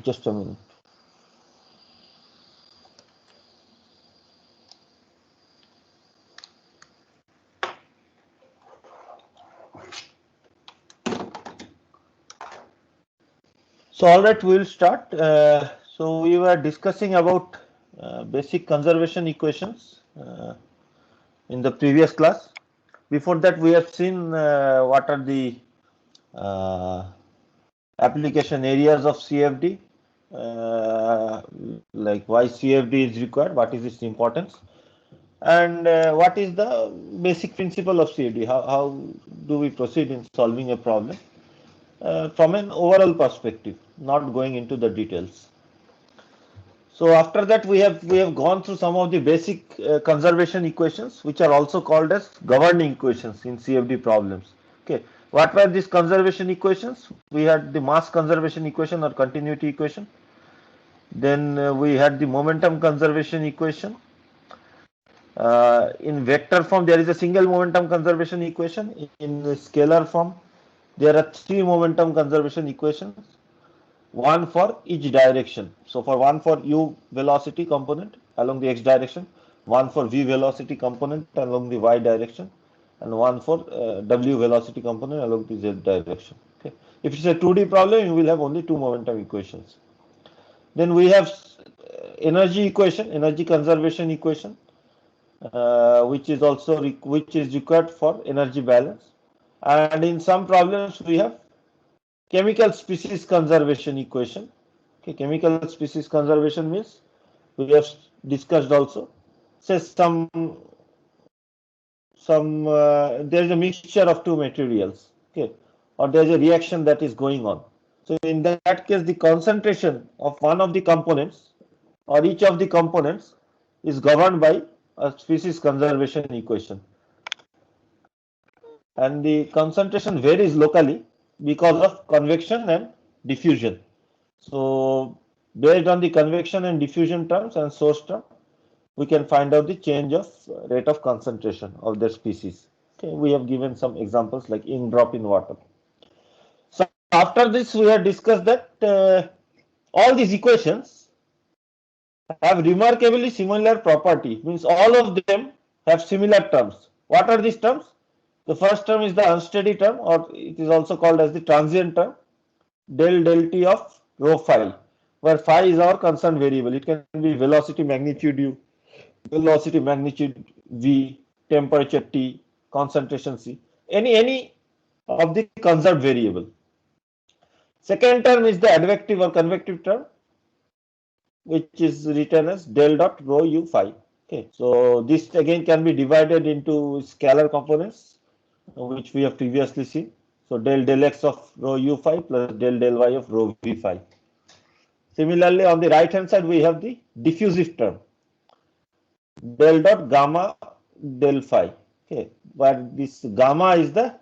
Just a minute. So all right, we will start. So we were discussing about basic conservation equations in the previous class. Before that, we have seen what are the uh, application areas of CFD, like why CFD is required, what is its importance, and what is the basic principle of CFD, how do we proceed in solving a problem from an overall perspective, not going into the details. So after that we have gone through some of the basic conservation equations, which are also called as governing equations in CFD problems. Okay, what were these conservation equations? We had the mass conservation equation or continuity equation. Then we had the momentum conservation equation. In vector form, there is a single momentum conservation equation. In scalar form, there are three momentum conservation equations, one for each direction. So for one for u velocity component along the x direction, one for v velocity component along the y direction, and one for w velocity component along the z direction. Okay. If it's a 2D problem, you will have only two momentum equations. Then we have energy equation, energy conservation equation, which is also which is required for energy balance. And in some problems we have chemical species conservation equation. Okay, chemical species conservation means we have discussed also. Say there is a mixture of two materials. Okay, or there is a reaction that is going on. So in that case, the concentration of one of the components or each of the components is governed by a species conservation equation, and the concentration varies locally because of convection and diffusion. So based on the convection and diffusion terms and source term, we can find out the change of rate of concentration of the species. Okay, we have given some examples like ink drop in water. So after this, we have discussed that all these equations have remarkably similar property, means all of them have similar terms. What are these terms? The first term is the unsteady term, or it is also called as the transient term, del t of rho phi, where phi is our concerned variable. It can be velocity magnitude u, velocity magnitude v, temperature T, concentration C, any of the conserved variable. Second term is the advective or convective term, which is written as del dot rho u phi. Okay, so this again can be divided into scalar components, which we have previously seen. So del x of rho u phi plus del y of rho v phi. Similarly, on the right hand side, we have the diffusive term, del dot gamma del phi. Okay, but this gamma is the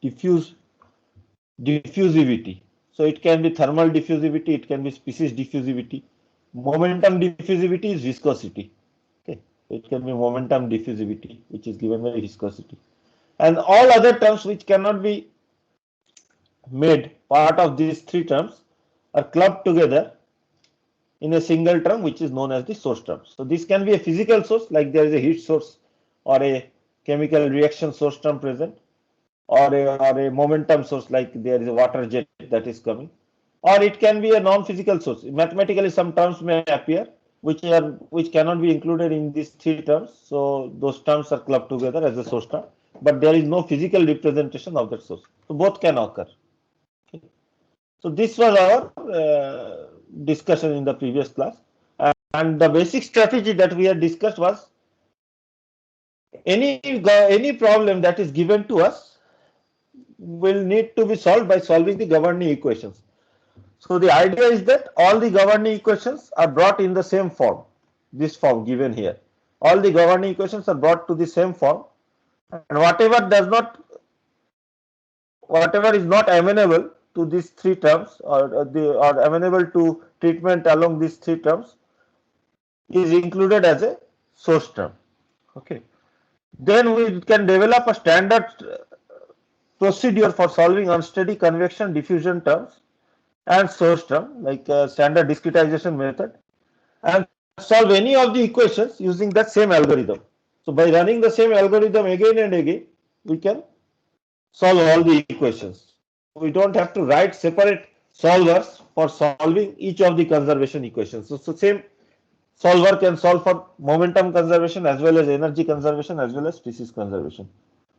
diffusivity. So it can be thermal diffusivity, it can be species diffusivity. Momentum diffusivity is viscosity. Okay, it can be momentum diffusivity, which is given by viscosity. And all other terms which cannot be made part of these three terms are clubbed together in a single term, which is known as the source term. So this can be a physical source, like there is a heat source or a chemical reaction source term present, or a momentum source, like there is a water jet that is coming, or it can be a non-physical source. Mathematically, some terms may appear which cannot be included in these three terms, so those terms are clubbed together as a source term, but there is no physical representation of that source. So both can occur. Okay. So this was our discussion in the previous class, and the basic strategy that we had discussed was any problem that is given to us will need to be solved by solving the governing equations. So the idea is that all the governing equations are brought in the same form, this form given here. All the governing equations are brought to the same form, and whatever is not amenable to these three terms, or amenable to treatment along these three terms, is included as a source term. Okay. Then we can develop a standard procedure for solving unsteady convection diffusion terms and source term, like standard discretization method, and solve any of the equations using that same algorithm. So by running the same algorithm again and again, we can solve all the equations. We don't have to write separate solvers for solving each of the conservation equations. So same solver can solve for momentum conservation as well as energy conservation as well as species conservation.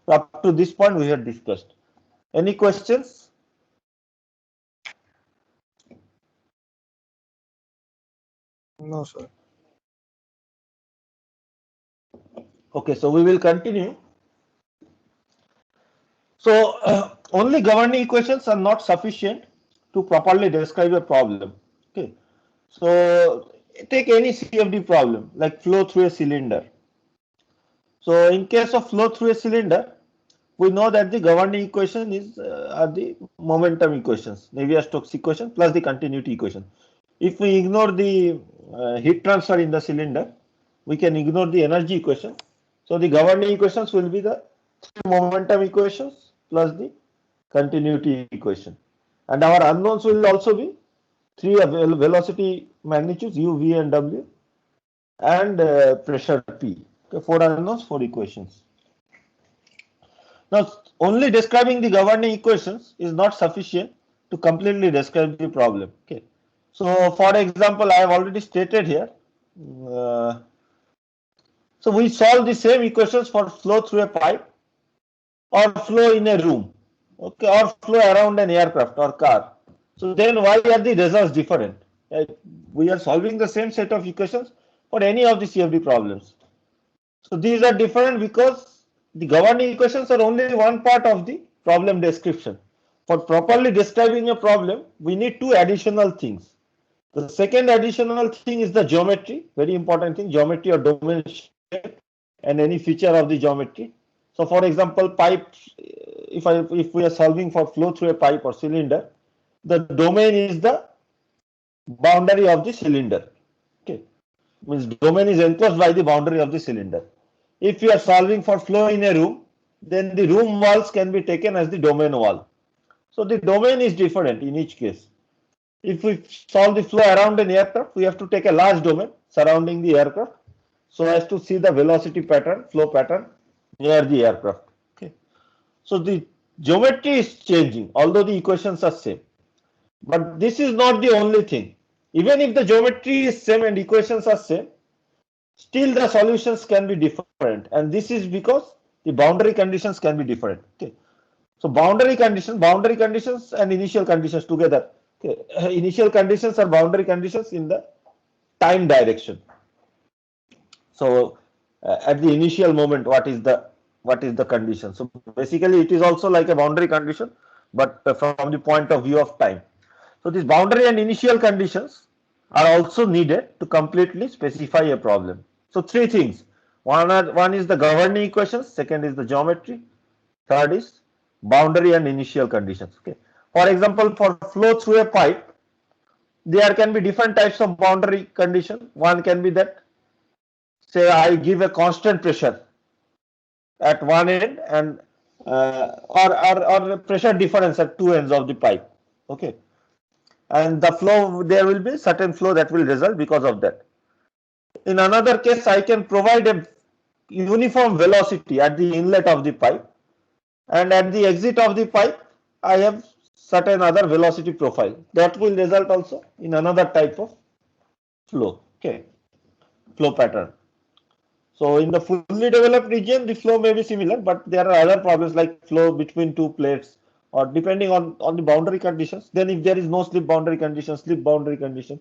So up to this point we have discussed. Any questions? No, sir. Okay, so we will continue. So only governing equations are not sufficient to properly describe a problem. Okay, so take any CFD problem like flow through a cylinder. So in case of flow through a cylinder, we know that the governing equation is are the momentum equations, Navier-Stokes equation plus the continuity equation. If we ignore the heat transfer in the cylinder, we can ignore the energy equation. So the governing equations will be the momentum equations plus the continuity equation. And our unknowns will also be three velocity magnitudes u, v, and w, and pressure P. Okay, four unknowns, four equations. Now, only describing the governing equations is not sufficient to completely describe the problem. Okay. So, for example, I have already stated here. Uh, so, we solve the same equations for flow through a pipe or flow in a room, okay, or flow around an aircraft or car. So, then why are the results different? We are solving the same set of equations for any of the CFD problems. So these are different because the governing equations are only one part of the problem description. For properly describing a problem, we need two additional things. The second additional thing is the geometry, very important thing, geometry or domain shape and any feature of the geometry. So for example, pipes, if we are solving for flow through a pipe or cylinder, the domain is the boundary of the cylinder. Okay, means domain is enclosed by the boundary of the cylinder. If you are solving for flow in a room, then the room walls can be taken as the domain wall. So the domain is different in each case. If we solve the flow around an aircraft, we have to take a large domain surrounding the aircraft so as to see the velocity pattern, flow pattern near the aircraft. Okay. So the geometry is changing, although the equations are same. But this is not the only thing. Even if the geometry is same and equations are same, still the solutions can be different, and this is because the boundary conditions can be different. Okay, so boundary conditions and initial conditions together. Okay, initial conditions are boundary conditions in the time direction. So at the initial moment, what is the condition? So basically it is also like a boundary condition, but from the point of view of time. So these boundary and initial conditions are also needed to completely specify a problem. So three things. One is the governing equations, second is the geometry, third is boundary and initial conditions. Okay. For example, for flow through a pipe, there can be different types of boundary condition. One can be that, say, I give a constant pressure at one end and or pressure difference at two ends of the pipe. Okay, and the flow, there will be certain flow that will result because of that. In another case, I can provide a uniform velocity at the inlet of the pipe, and at the exit of the pipe I have certain other velocity profile that will result also in another type of flow. Okay, flow pattern. So in the fully developed region, the flow may be similar, but there are other problems like flow between two plates, or depending on the boundary conditions. Then if there is no slip boundary condition, slip boundary condition,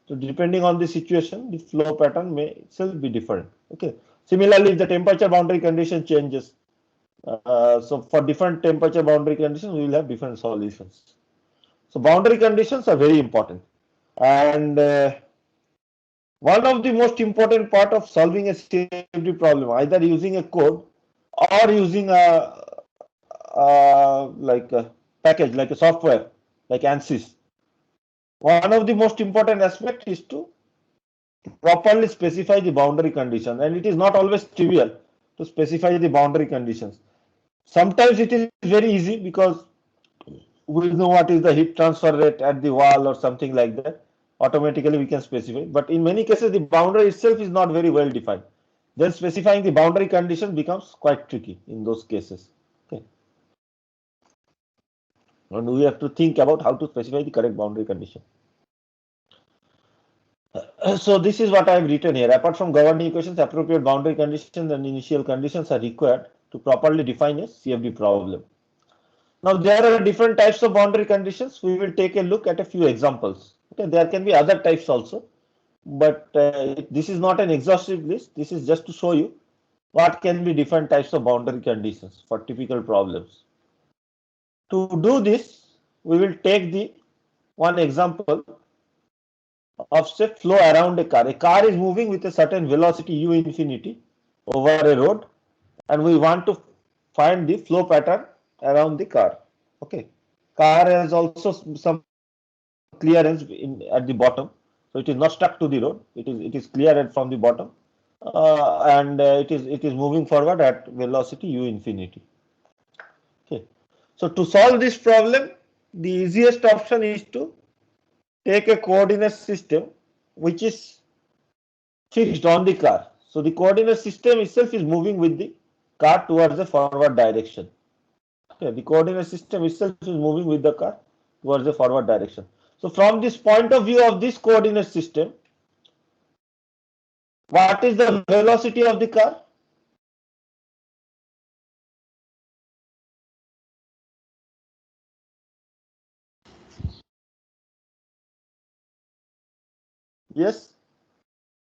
so depending on the situation, the flow pattern may itself be different. Okay. Similarly, if the temperature boundary condition changes, so for different temperature boundary conditions, we will have different solutions. So boundary conditions are very important, and one of the most important part of solving a CFD problem, either using a code or using like a package, like a software, like ANSYS. One of the most important aspects is to properly specify the boundary condition, and it is not always trivial to specify the boundary conditions. Sometimes it is very easy because we know what is the heat transfer rate at the wall or something like that. Automatically we can specify. But in many cases, the boundary itself is not very well defined. Then specifying the boundary condition becomes quite tricky in those cases. Okay. And we have to think about how to specify the correct boundary condition. So this is what I have written here. Apart from governing equations, appropriate boundary conditions and initial conditions are required to properly define a CFD problem. Now there are different types of boundary conditions. We will take a look at a few examples. Okay, there can be other types also, but this is not an exhaustive list. This is just to show you what can be different types of boundary conditions for typical problems. To do this, we will take the one example of say flow around a car. A car is moving with a certain velocity u infinity over a road, and we want to find the flow pattern around the car. Okay, car has also some clearance at the bottom, so it is not stuck to the road. It is cleared from the bottom, and it is moving forward at velocity u infinity. Okay, so to solve this problem, the easiest option is to take a coordinate system which is fixed on the car. So the coordinate system itself is moving with the car towards the forward direction. Okay, the coordinate system itself is moving with the car towards the forward direction. So from this point of view of this coordinate system, what is the velocity of the car? Yes,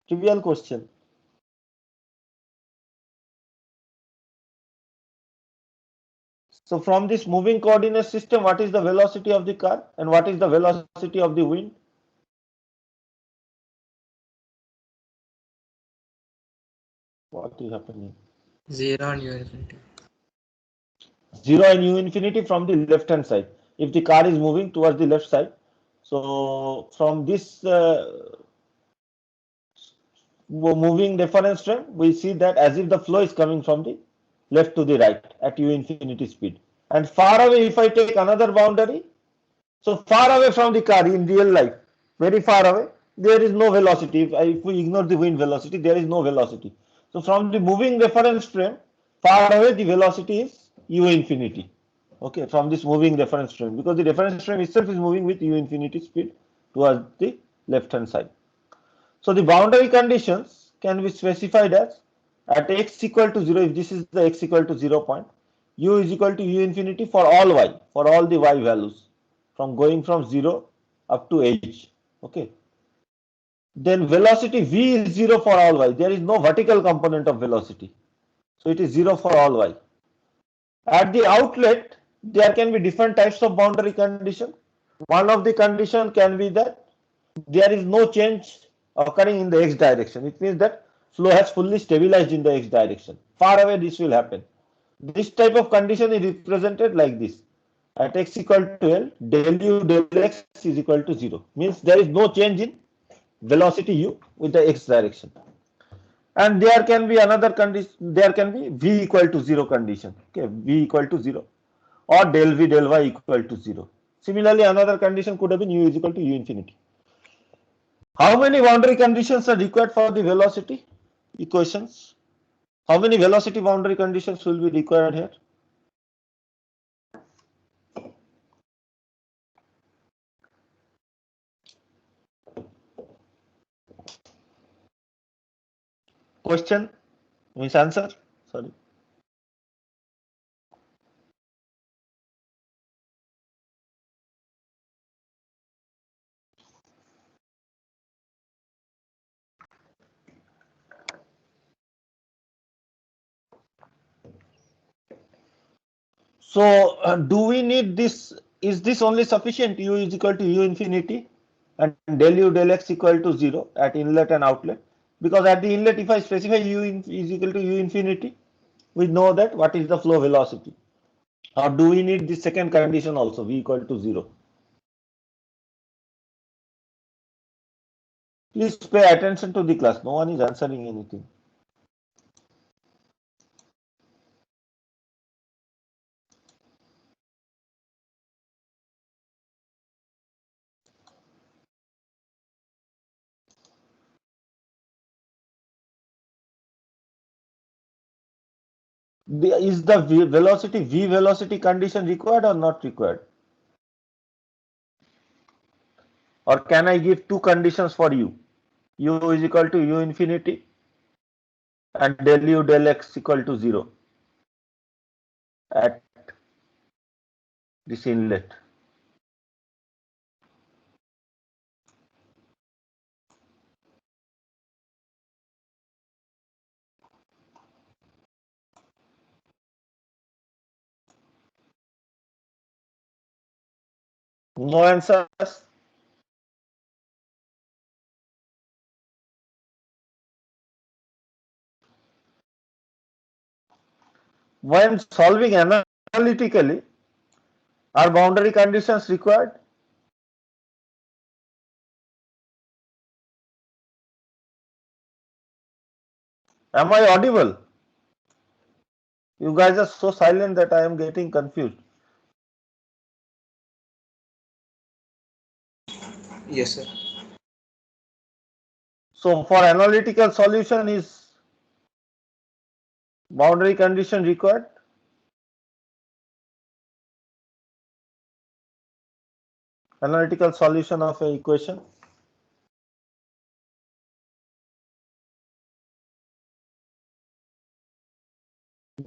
trivial question. So from this moving coordinate system, what is the velocity of the car and what is the velocity of the wind? What is happening? 0 and u infinity. 0 and u infinity from the left hand side. If the car is moving towards the left side, so from this moving reference frame, we see that as if the flow is coming from the left to the right at u infinity speed. And far away, if I take another boundary, so far away from the car in real life, very far away, there is no velocity. If we ignore the wind velocity, there is no velocity. So from the moving reference frame, far away, the velocity is u infinity. Okay, from this moving reference frame, because the reference frame itself is moving with u infinity speed towards the left hand side. So the boundary conditions can be specified as at x equal to 0, if this is the x equal to 0 point, u is equal to u infinity for all y, for all the y values, from going from 0 up to h. Okay. Then velocity v is 0 for all y. There is no vertical component of velocity. So it is 0 for all y. At the outlet, there can be different types of boundary condition. One of the condition can be that there is no change occurring in the x direction. It means that flow has fully stabilized in the x direction. Far away this will happen. This type of condition is represented like this. At x equal to L, del u del x is equal to 0. Means there is no change in velocity u with the x direction. And there can be another condition, there can be v equal to 0 condition. Okay, v equal to 0 or del v del y equal to 0. Similarly, another condition could have been u is equal to u infinity. How many boundary conditions are required for the velocity equations? How many velocity boundary conditions will be required here? Question means answer. Sorry. So, do we need this? Is this only sufficient? U is equal to u infinity and del u del x equal to 0 at inlet and outlet. Because at the inlet, if I specify u is equal to u infinity, we know that what is the flow velocity. Or do we need the second condition also, v equal to 0? Please pay attention to the class. No one is answering anything. Is the velocity v velocity condition required or not required? Or can I give two conditions for u? U is equal to u infinity and del u del x equal to 0 at this inlet. No answers? When solving analytically, are boundary conditions required? Am I audible? You guys are so silent that I am getting confused. Yes, sir. So for analytical solution, is boundary condition required? Analytical solution of a equation.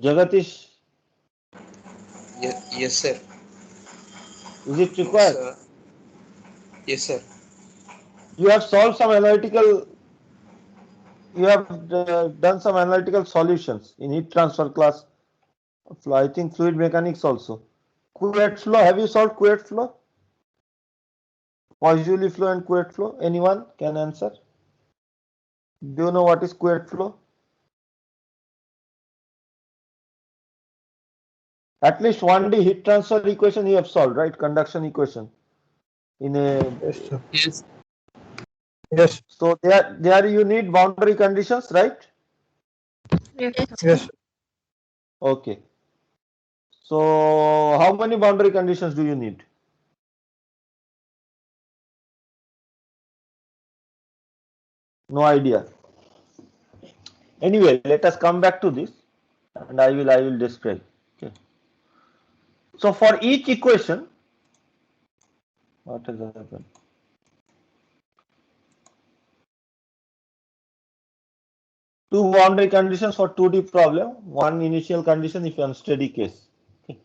Jagatish, Yes, sir. is it required? So, yes, sir. You have solved some analytical, you have done some analytical solutions in heat transfer class. I think fluid mechanics also. Couette flow, have you solved Couette flow? Poiseuille flow and Couette flow? Anyone can answer? Do you know what is Couette flow? At least 1D heat transfer equation you have solved, right? Conduction equation. In a Yes, sir. Yes. Yes. so there you need boundary conditions, right? Yes, sir. Okay. So how many boundary conditions do you need? No idea. Anyway, let us come back to this and I will describe. Okay. So for each equation, what has happened? Two boundary conditions for 2D problem, one initial condition if unsteady case. Okay.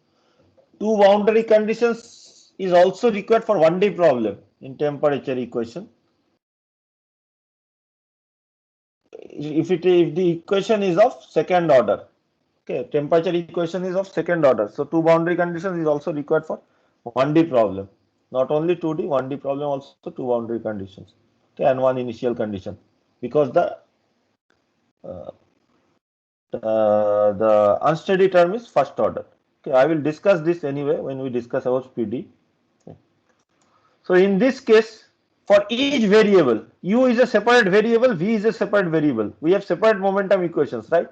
Two boundary conditions is also required for 1D problem in temperature equation. If the equation is of second order, okay, temperature equation is of second order. So two boundary conditions is also required for 1D problem. Not only 2D, 1D problem also two boundary conditions. Okay, and one initial condition because the unsteady term is first order. Okay, I will discuss this anyway when we discuss about PD. Okay. So in this case, for each variable, u is a separate variable, v is a separate variable. We have separate momentum equations, right?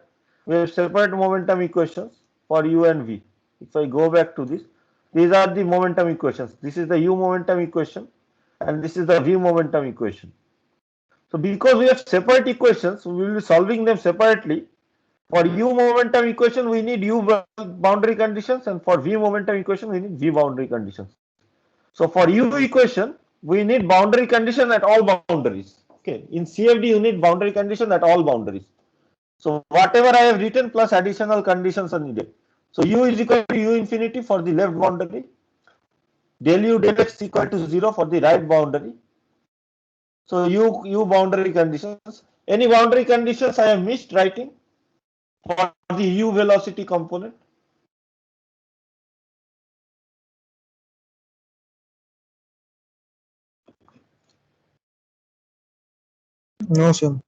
We have separate momentum equations for u and v. If I go back to this, these are the momentum equations. This is the u momentum equation and this is the v momentum equation. So because we have separate equations, we will be solving them separately. For u momentum equation, we need u boundary conditions, and for v momentum equation, we need v boundary conditions. So for u equation, we need boundary condition at all boundaries. Okay, in CFD, you need boundary condition at all boundaries. So whatever I have written plus additional conditions are needed. So u is equal to u infinity for the left boundary, del u del x equal to 0 for the right boundary. So u boundary conditions. Any boundary conditions I have missed writing for the u velocity component? No, sir.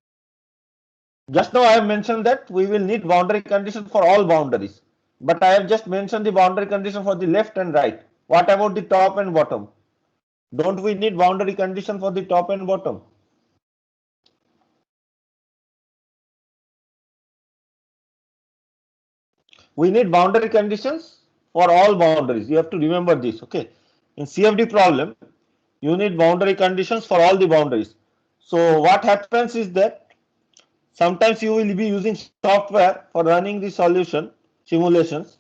Just now I have mentioned that we will need boundary condition for all boundaries, but I have just mentioned the boundary condition for the left and right. What about the top and bottom? Don't we need boundary condition for the top and bottom? We need boundary conditions for all boundaries. You have to remember this, okay? In CFD problem, you need boundary conditions for all the boundaries. So what happens is that sometimes you will be using software for running the solution. simulations,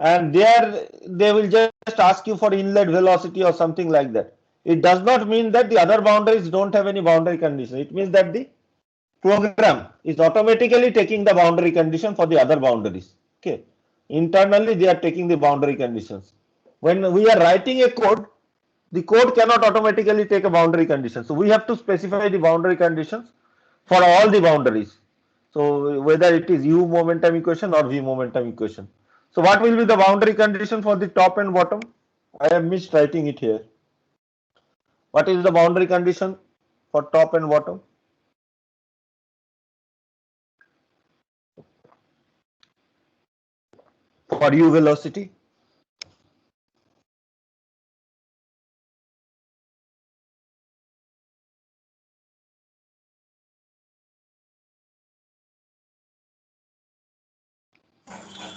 and there they will just ask you for inlet velocity or something like that. It does not mean that the other boundaries don't have any boundary condition. It means that the program is automatically taking the boundary condition for the other boundaries. Okay, internally they are taking the boundary conditions. When we are writing a code, the code cannot automatically take a boundary condition. So we have to specify the boundary conditions for all the boundaries. So whether it is u momentum equation or v momentum equation. So what will be the boundary condition for the top and bottom? I have missed writing it here. What is the boundary condition for top and bottom? For u velocity?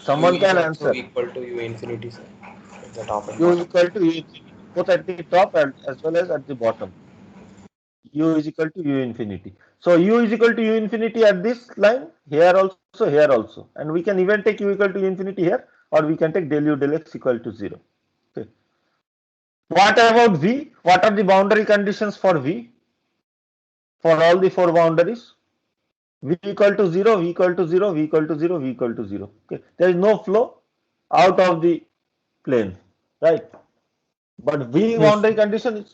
Someone U is can also answer. equal to U infinity, sir. At the top and U bottom. equal to u infinity, both at the top and as well as at the bottom. U is equal to u infinity. So u is equal to u infinity at this line, here also. And we can even take u equal to u infinity here, or we can take del u del x equal to 0. Okay. What about v? What are the boundary conditions for v? For all the four boundaries? V equal to 0, V equal to 0, V equal to 0, V equal to 0. Okay. There is no flow out of the plane, right? But V Yes. boundary condition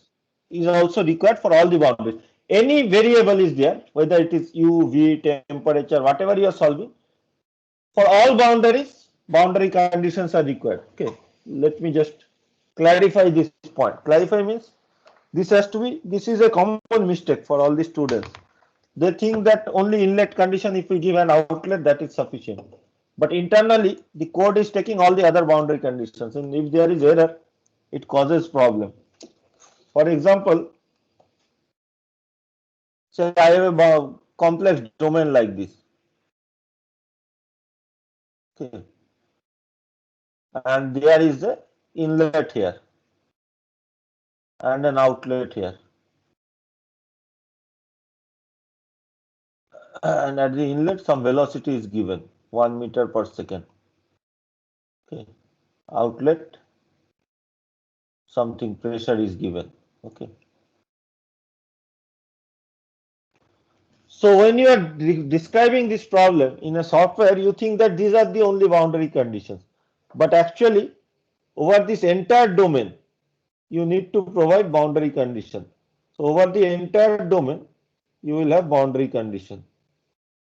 is also required for all the boundaries. Any variable is there, whether it is U, V, temperature, whatever you are solving. For all boundaries, boundary conditions are required. Okay, let me just clarify this point. Clarify means this has to be, this is a common mistake for all the students. They think that only inlet condition, if we give an outlet, that is sufficient. But internally, the code is taking all the other boundary conditions, and if there is error, it causes problem. For example, say I have a complex domain like this. Okay. And there is a inlet here and an outlet here. And at the inlet, some velocity is given, 1 meter per second. Okay. Outlet, something pressure is given. Okay. So when you are describing this problem in a software, you think that these are the only boundary conditions. But actually, over this entire domain, you need to provide boundary condition. So over the entire domain, you will have boundary condition.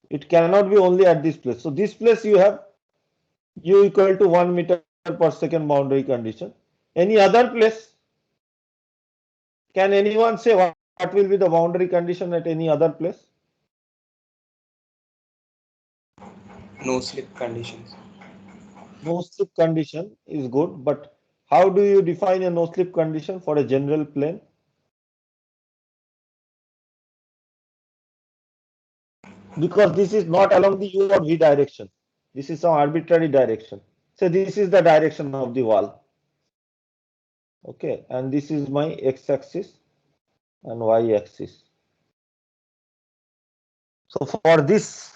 It cannot be only at this place. So this place you have u equal to 1 meter per second boundary condition. Any other place? Can anyone say what will be the boundary condition at any other place? No slip conditions. No slip condition is good, but how do you define a no slip condition for a general plane? Because this is not along the u or v direction. This is some arbitrary direction. So this is the direction of the wall. Okay, and this is my x-axis and y-axis. So for this,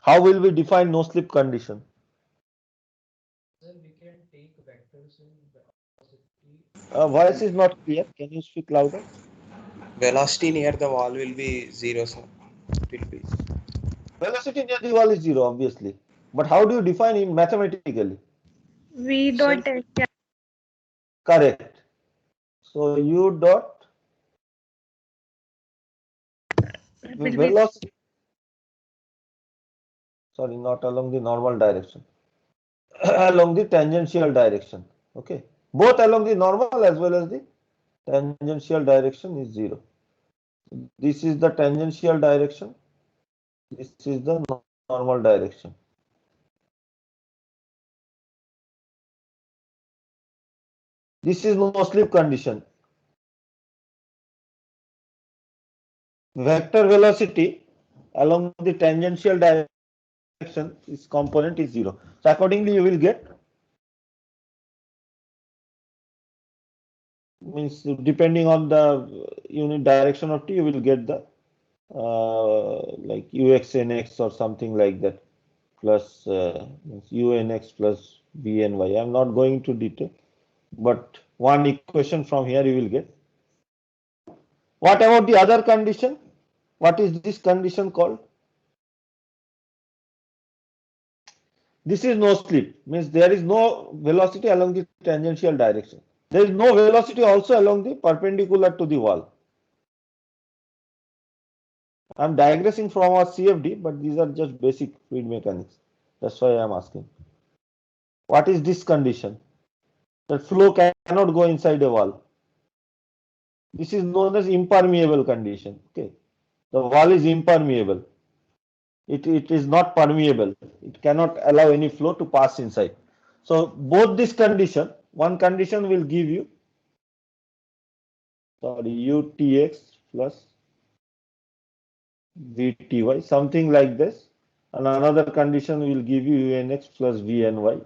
how will we define no slip condition? Then we can take vectors in velocity. Voice is not clear. Can you speak louder? Velocity near the wall will be 0, sir. It will be. Velocity near the wall is 0, obviously. But how do you define it mathematically? V dot Sir, H. Correct. So u dot Will be velocity. Sorry, not along the normal direction. Along the tangential direction. Okay. Both along the normal as well as the tangential direction is 0. This is the tangential direction. This is the normal direction. This is no slip condition. Vector velocity along the tangential direction, this component is 0. So accordingly, you will get, means depending on the unit direction of t, you will get the like ux n x or something like that. plus unx plus vny. I'm not going to detail, but one equation from here you will get. What about the other condition? What is this condition called? This is no slip, means there is no velocity along the tangential direction. There is no velocity also along the perpendicular to the wall. I am digressing from our CFD, but these are just basic fluid mechanics. That's why I am asking. What is this condition? The flow cannot go inside a wall. This is known as impermeable condition. Okay, the wall is impermeable. It is not permeable. It cannot allow any flow to pass inside. So both this condition, one condition will give you, sorry, utx plus vty, something like this, and another condition will give you unx plus vny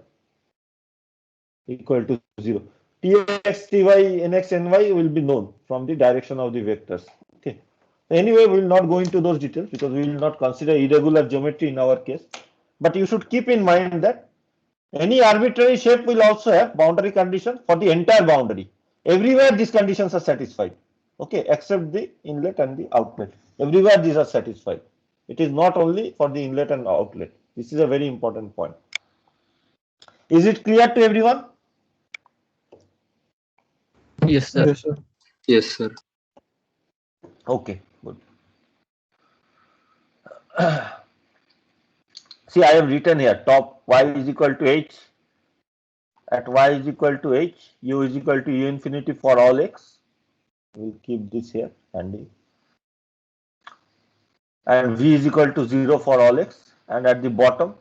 equal to 0. Tx, ty, nx, ny will be known from the direction of the vectors. Okay. Anyway, we will not go into those details because we will not consider irregular geometry in our case. But you should keep in mind that any arbitrary shape will also have boundary condition for the entire boundary. Everywhere these conditions are satisfied. Okay, except the inlet and the outlet. Everywhere these are satisfied. It is not only for the inlet and outlet. This is a very important point. Is it clear to everyone? Yes, sir. Yes, sir. Yes, sir. Okay, good. See, I have written here top y is equal to h. At y is equal to h, u is equal to u infinity for all x. We'll keep this here handy. And v is equal to 0 for all x. And at the bottom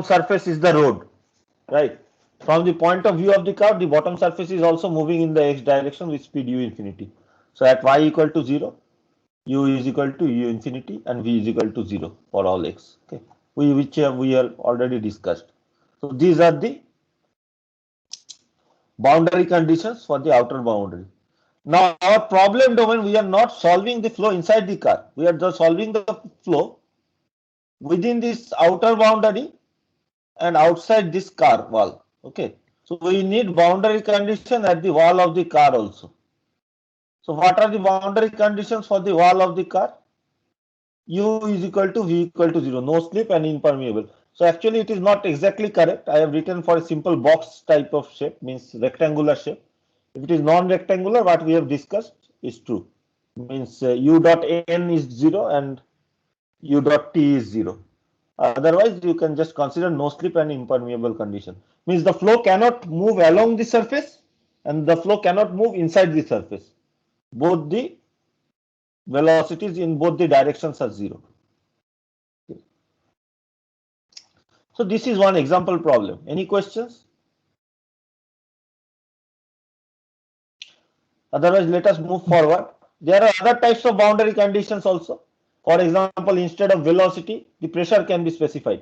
surface is the road, right? From the point of view of the curve, the bottom surface is also moving in the x direction with speed u infinity. So at y equal to 0, u is equal to u infinity and v is equal to 0 for all x. Okay, which we have already discussed. So these are the boundary conditions for the outer boundary. Now our problem domain, we are not solving the flow inside the car. We are just solving the flow within this outer boundary and outside this car wall. Okay, so we need boundary condition at the wall of the car also. So what are the boundary conditions for the wall of the car? U is equal to V equal to 0, no slip and impermeable. So actually it is not exactly correct. I have written for a simple box type of shape, means rectangular shape. If it is non-rectangular, what we have discussed is true. Means u dot n is 0 and u dot t is 0. Otherwise, you can just consider no slip and impermeable condition. Means the flow cannot move along the surface and the flow cannot move inside the surface. Both the velocities in both the directions are 0. So this is one example problem. Any questions? Otherwise, let us move forward. There are other types of boundary conditions also. For example, instead of velocity, the pressure can be specified.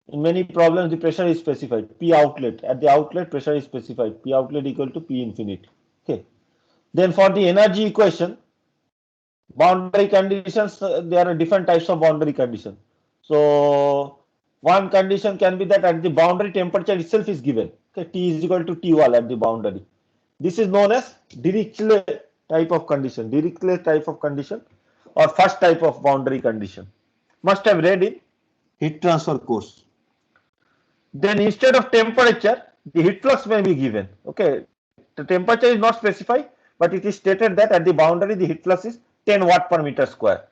In many problems, the pressure is specified. P outlet. At the outlet, pressure is specified. P outlet equal to P infinity. Okay. Then for the energy equation, boundary conditions, there are different types of boundary conditions. So one condition can be that at the boundary temperature itself is given. Okay, T is equal to T wall at the boundary. This is known as Dirichlet type of condition. Dirichlet type of condition or first type of boundary condition. Must have read in heat transfer course. Then instead of temperature, the heat flux may be given. Okay, the temperature is not specified, but it is stated that at the boundary the heat flux is 10 watt per meter square.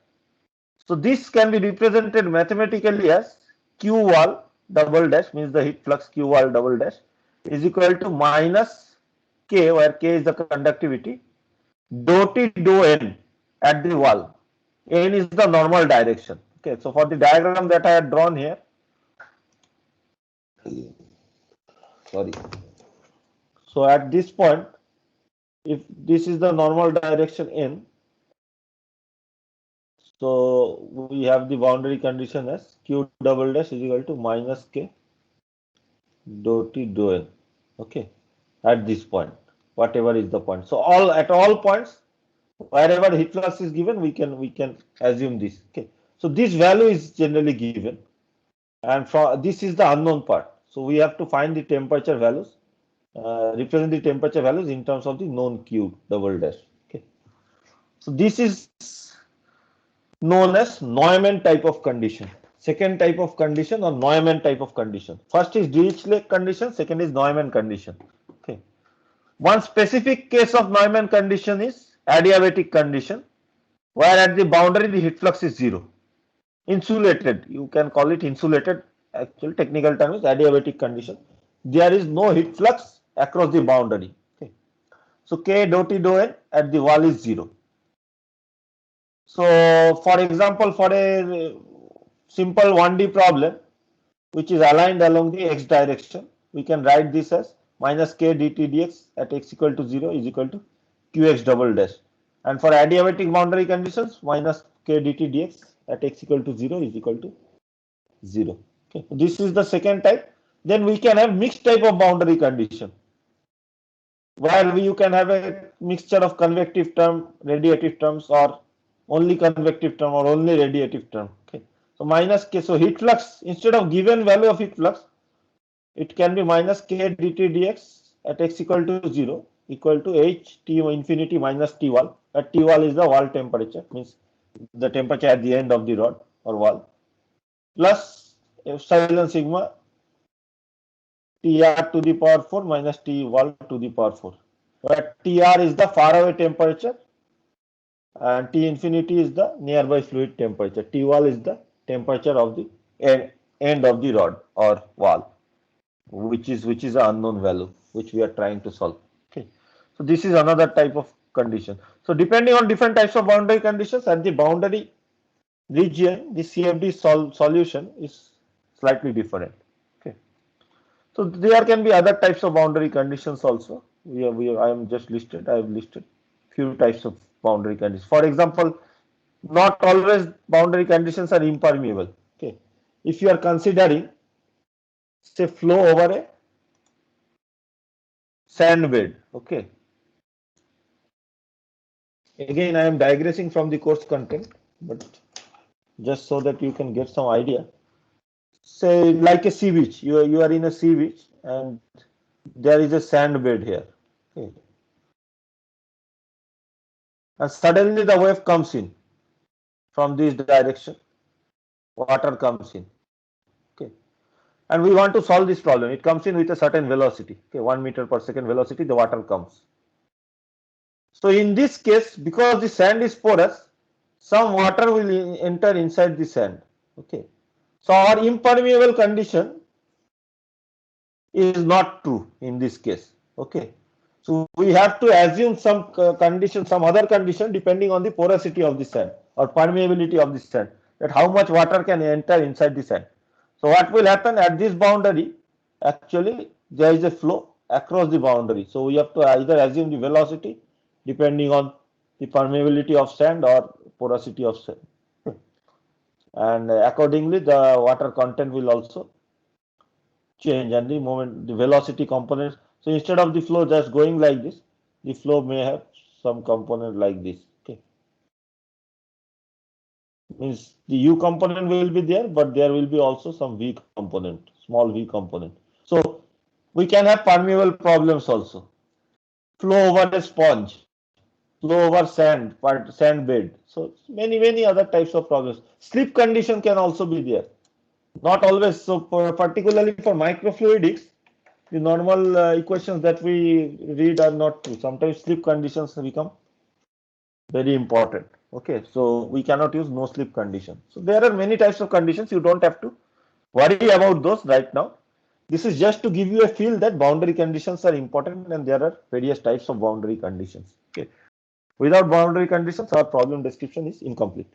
So this can be represented mathematically as Q wall double dash, means the heat flux Q wall double dash is equal to minus K, where K is the conductivity, dou T dou N at the wall. N is the normal direction. Okay, so for the diagram that I had drawn here, sorry. So at this point, if this is the normal direction N, so we have the boundary condition as Q double dash is equal to minus K dou T dou N. Okay, at this point, whatever is the point. So at all points, wherever heat flux is given, we can assume this. Okay, so this value is generally given. and from this is the unknown part. So we have to find the temperature values, represent the temperature values in terms of the known Q double dash. Okay. So this is known as Neumann type of condition. Second type of condition or Neumann type of condition. First is Dirichlet condition, second is Neumann condition. Okay. One specific case of Neumann condition is adiabatic condition, where at the boundary the heat flux is zero. Insulated, you can call it insulated, actual technical term is adiabatic condition. There is no heat flux across the boundary. Okay. So K dou T dou N at the wall is zero. So for example, for a simple 1D problem which is aligned along the x direction, we can write this as minus K dt dx at x equal to 0 is equal to Qx double dash. And for adiabatic boundary conditions, minus K dt dx at x equal to 0 is equal to 0. Okay. This is the second type. Then we can have mixed type of boundary condition, where you can have a mixture of convective term, radiative terms, or only convective term or only radiative term. Okay. So minus K, so heat flux, instead of given value of heat flux, it can be minus K dt dx at x equal to 0 equal to H T infinity minus T wall. T wall is the wall temperature, means the temperature at the end of the rod or wall, plus epsilon sigma Tr to the power 4 minus T wall to the power 4, where Tr is the faraway temperature and T infinity is the nearby fluid temperature. T wall is the temperature of the end of the rod or wall, which is an unknown value which we are trying to solve. Okay. So this is another type of condition. So depending on different types of boundary conditions at the boundary region, the CFD solution is slightly different. Okay. So there can be other types of boundary conditions also. I am just listed. I have listed few types of boundary conditions. For example, not always boundary conditions are impermeable. Okay. If you are considering, say, flow over a sand bed. Okay. Again, I am digressing from the course content, but just so that you can get some idea. Say like a sea beach, you are in a sea beach and there is a sand bed here. Okay. And suddenly the wave comes in from this direction, water comes in. Okay. And we want to solve this problem. It comes in with a certain velocity. Okay, 1 meter per second velocity, the water comes. So in this case, because the sand is porous, some water will enter inside the sand. Okay. So our impermeable condition is not true in this case. Okay. So we have to assume some condition, some other condition depending on the porosity of the sand or permeability of the sand, that how much water can enter inside the sand. So what will happen at this boundary? Actually, there is a flow across the boundary. So we have to either assume the velocity depending on the permeability of sand or porosity of sand. And accordingly, the water content will also change, and the velocity component. So instead of the flow just going like this, the flow may have some component like this. Okay. Means the U component will be there, but there will be also some V component, small V component. So we can have permeable problems also. Flow over a sponge, flow over sand bed. So many other types of problems. Slip condition can also be there. Not always. So particularly for microfluidics, the normal equations that we read are not true. Sometimes slip conditions become very important. Okay, so we cannot use no slip condition. So there are many types of conditions. You don't have to worry about those right now. This is just to give you a feel that boundary conditions are important and there are various types of boundary conditions. Okay. Without boundary conditions, our problem description is incomplete.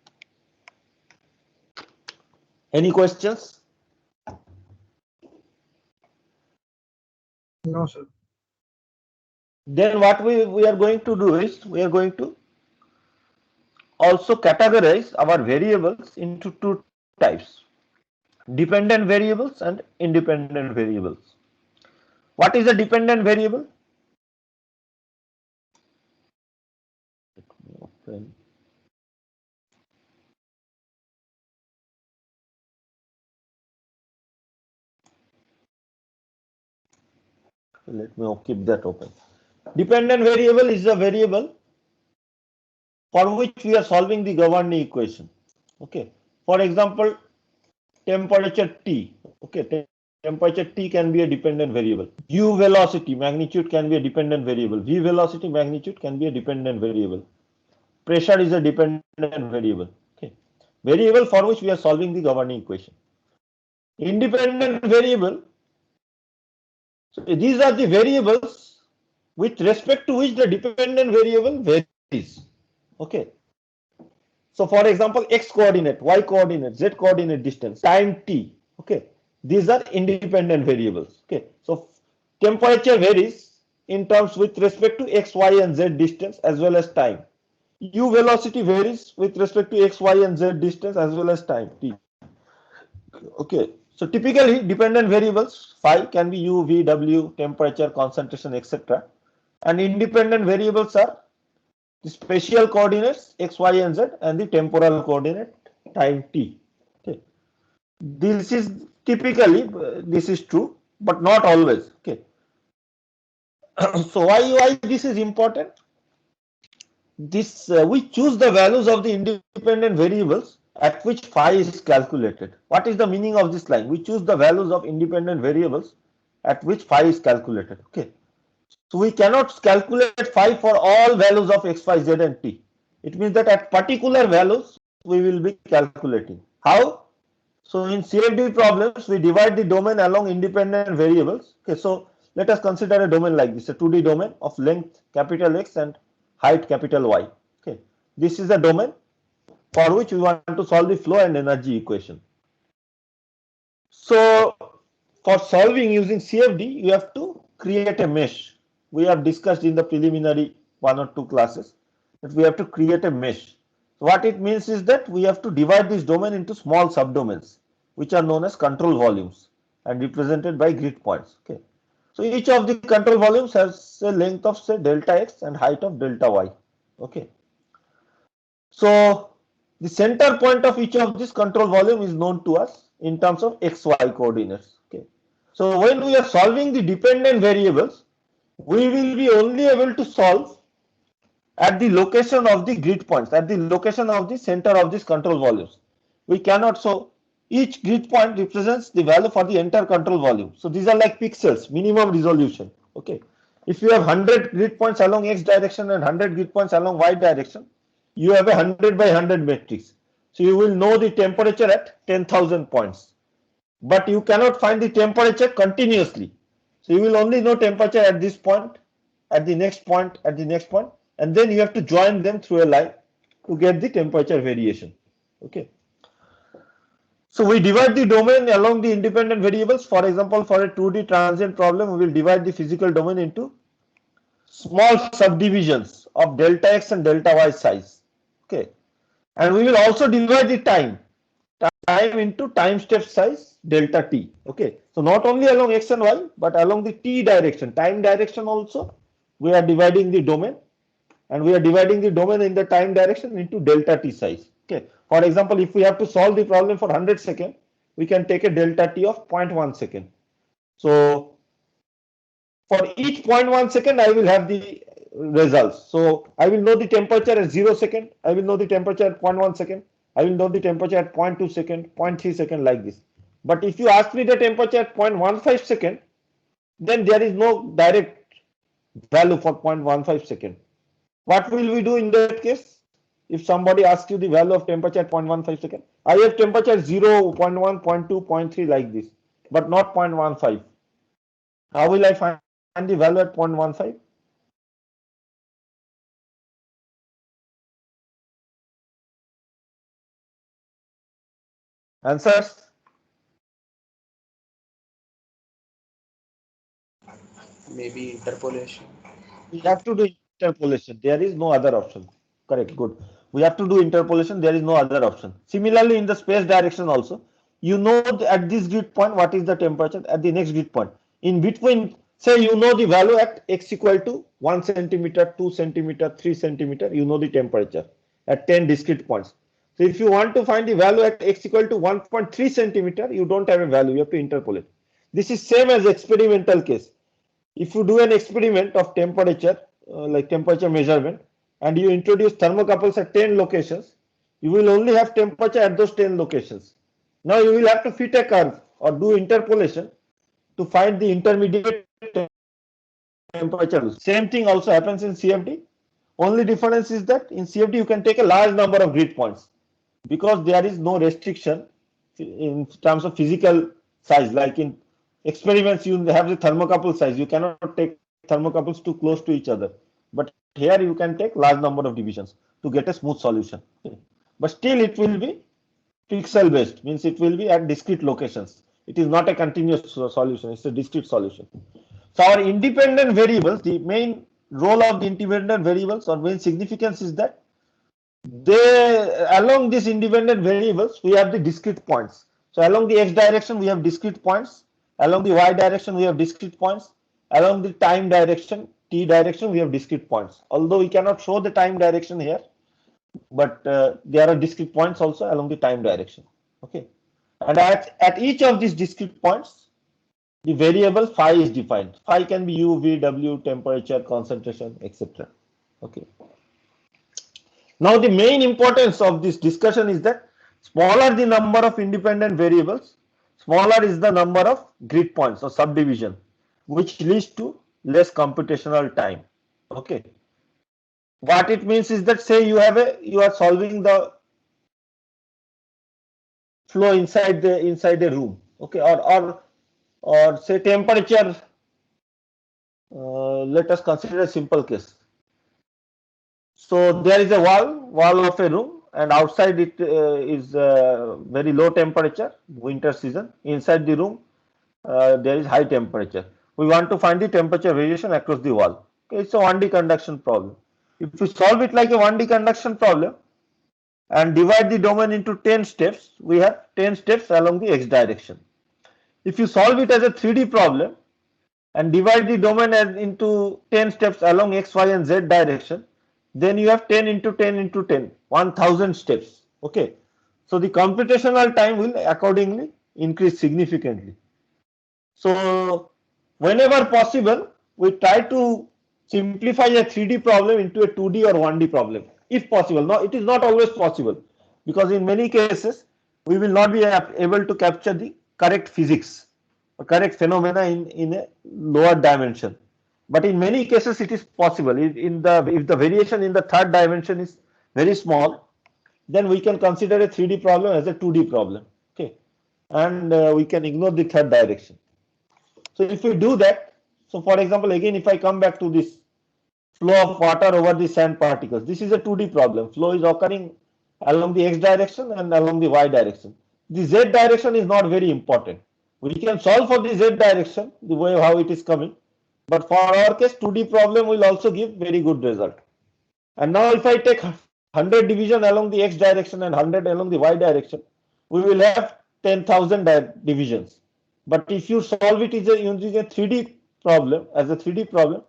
Any questions? No, sir. Then what we are going to do is we are going to also categorize our variables into two types: dependent variables and independent variables. What is a dependent variable? Let me keep that open. Dependent variable is a variable for which we are solving the governing equation. Okay. For example, temperature T. Okay. Temperature T can be a dependent variable. U velocity magnitude can be a dependent variable. V velocity magnitude can be a dependent variable. Pressure is a dependent variable. Okay. Variable for which we are solving the governing equation. Independent variable. So these are the variables with respect to which the dependent variable varies. Okay. So for example, x coordinate, y coordinate, z coordinate distance, time t. Okay. These are independent variables. Okay. So temperature varies in terms with respect to x, y, and z distance as well as time. U velocity varies with respect to x, y, and z distance as well as time t. Okay. So typically dependent variables phi can be u, v, w, temperature, concentration, etc. And independent variables are the spatial coordinates x, y, and z and the temporal coordinate time t. Okay. This is typically this is true, but not always. Okay. So why this is important? This we choose the values of the independent variables at which phi is calculated. What is the meaning of this line? We choose the values of independent variables at which phi is calculated. Okay. So we cannot calculate phi for all values of x, y, z, and t. It means that at particular values we will be calculating. How? So in CFD problems we divide the domain along independent variables. Okay, so let us consider a domain like this, a 2D domain of length capital X and height capital Y. Okay, this is a domain for which we want to solve the flow and energy equation. So for solving using CFD, you have to create a mesh. We have discussed in the preliminary 1 or 2 classes that we have to create a mesh. So what it means is that we have to divide this domain into small subdomains, which are known as control volumes and represented by grid points. Okay. So each of the control volumes has a length of say delta x and height of delta y. Okay. So the center point of each of this control volume is known to us in terms of xy coordinates. Okay. So when we are solving the dependent variables, we will be only able to solve at the location of the grid points, at the location of the center of these control volumes. We cannot, so each grid point represents the value for the entire control volume. So these are like pixels, minimum resolution. Okay. If you have 100 grid points along x direction and 100 grid points along y direction, you have a 100 by 100 matrix. So you will know the temperature at 10,000 points. But you cannot find the temperature continuously. So you will only know temperature at this point, at the next point, at the next point, and then you have to join them through a line to get the temperature variation. Okay. So we divide the domain along the independent variables. For example, for a 2D transient problem, we will divide the physical domain into small subdivisions of delta x and delta y size. Okay. And we will also divide the time into time step size delta t. Okay. So not only along x and y, but along the t direction, time direction also, we are dividing the domain, and we are dividing the domain in the time direction into delta t size. Okay. For example, if we have to solve the problem for 100 seconds, we can take a delta t of 0.1 second. So for each 0.1 second, I will have the results. So I will know the temperature at 0 second. I will know the temperature at 0.1 second. I will know the temperature at 0.2 second, 0.3 second, like this. But if you ask me the temperature at 0.15 second, then there is no direct value for 0.15 second. What will we do in that case? If somebody asks you the value of temperature at 0.15 second, I have temperature 0, 0.1, 0.2, 0.3 like this, but not 0.15. How will I find the value at 0.15? Answers? Maybe interpolation. We have to do interpolation. There is no other option. Correct. Good. We have to do interpolation. There is no other option. Similarly, in the space direction also, you know at this grid point what is the temperature at the next grid point. In between, say you know the value at x equal to 1 centimeter, 2 centimeter, 3 centimeter, you know the temperature at 10 discrete points. So if you want to find the value at x equal to 1.3 centimeter, you don't have a value, you have to interpolate. This is same as experimental case. if you do an experiment of temperature, like temperature measurement, and you introduce thermocouples at 10 locations, you will only have temperature at those 10 locations. Now you will have to fit a curve or do interpolation to find the intermediate temperature. Same thing also happens in CFD. Only difference is that in CFD you can take a large number of grid points because there is no restriction in terms of physical size. Like in experiments, you have the thermocouple size. You cannot take thermocouples too close to each other. But here you can take large number of divisions to get a smooth solution. But still it will be pixel based, means it will be at discrete locations. It is not a continuous solution, it's a discrete solution. So our independent variables, the main role of the independent variables or main significance is that they, along these independent variables, we have the discrete points. So along the x direction, we have discrete points. Along the y direction, we have discrete points. Along the time direction, t direction, we have discrete points. Although we cannot show the time direction here, but there are discrete points also along the time direction. Okay, and at each of these discrete points, the variable phi is defined. Phi can be u, v, w, temperature, concentration, etc. Okay. Now the main importance of this discussion is that smaller the number of independent variables, smaller is the number of grid points or subdivision, which leads to less computational time. Okay. What it means is that, say you are solving the flow inside the room. Okay, or say temperature. Let us consider a simple case. So there is a wall of a room, and outside it is very low temperature, winter season. Inside the room there is high temperature. We want to find the temperature variation across the wall. Okay, it's a 1D conduction problem. If you solve it like a 1D conduction problem and divide the domain into 10 steps, we have 10 steps along the x direction. If you solve it as a 3D problem and divide the domain into 10 steps along x, y, and z direction, then you have 10 into 10 into 10, 1000 steps. Okay, so the computational time will accordingly increase significantly. So whenever possible, we try to simplify a 3D problem into a 2D or 1D problem, if possible. Now it is not always possible, because in many cases we will not be able to capture the correct physics or correct phenomena in a lower dimension. But in many cases it is possible. If the variation in the third dimension is very small, then we can consider a 3D problem as a 2D problem. Okay, and we can ignore the third direction. So if we do that, so for example, again, if I come back to this flow of water over the sand particles, this is a 2D problem. Flow is occurring along the x direction and along the y direction. The z direction is not very important. We can solve for the z direction, the way how it is coming. But for our case, 2D problem will also give very good result. And now if I take 100 division along the x direction and 100 along the y direction, we will have 10,000 divisions. But if you solve it using a 3D problem, as a 3D problem,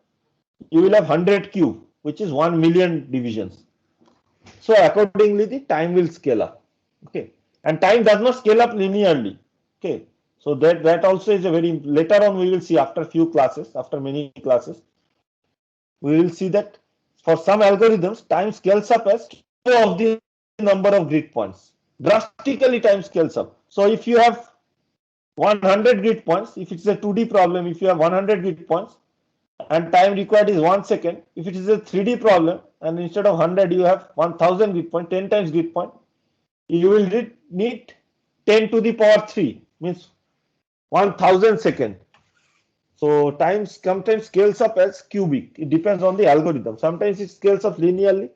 you will have 100 cube, which is 1 million divisions. So accordingly, the time will scale up. Okay, and time does not scale up linearly. Okay, so that also is a very, later on we will see after few classes, after many classes, we will see that for some algorithms, time scales up as of the number of grid points. Drastically time scales up. So if you have 100 grid points, if it's a 2D problem, if you have 100 grid points and time required is 1 second, if it is a 3D problem and instead of 100 you have 1000 grid point, 10 times grid point, you will need 10 to the power 3, means 1000 second. So time sometimes scales up as cubic. It depends on the algorithm. Sometimes it scales up linearly,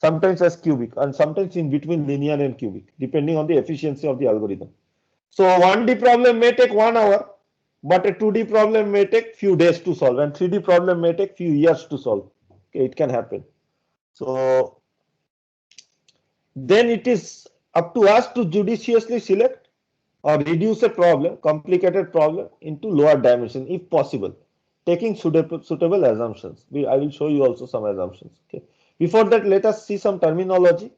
sometimes as cubic, and sometimes in between linear and cubic, depending on the efficiency of the algorithm. So 1D problem may take 1 hour, but a 2D problem may take few days to solve, and 3D problem may take few years to solve. Okay, it can happen. So then it is up to us to judiciously select or reduce a problem, complicated problem, into lower dimension if possible, taking suitable assumptions. I will show you also some assumptions. Okay. Before that, let us see some terminology.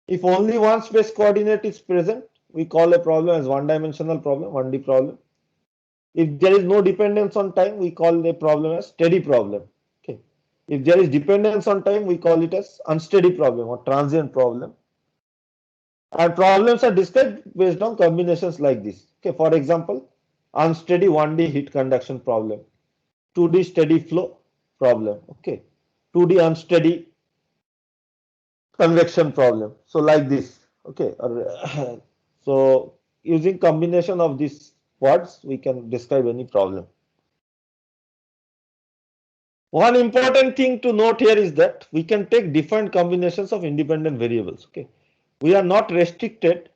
If only one space coordinate is present, we call a problem as one-dimensional problem, 1D problem. If there is no dependence on time, we call the problem as steady problem. Okay. If there is dependence on time, we call it as unsteady problem or transient problem. And problems are described based on combinations like this. Okay. For example, unsteady 1D heat conduction problem, 2D steady flow problem. Okay. 2D unsteady convection problem. So like this. Okay. So using combination of these words, we can describe any problem. One important thing to note here is that we can take different combinations of independent variables. Okay, we are not restricted.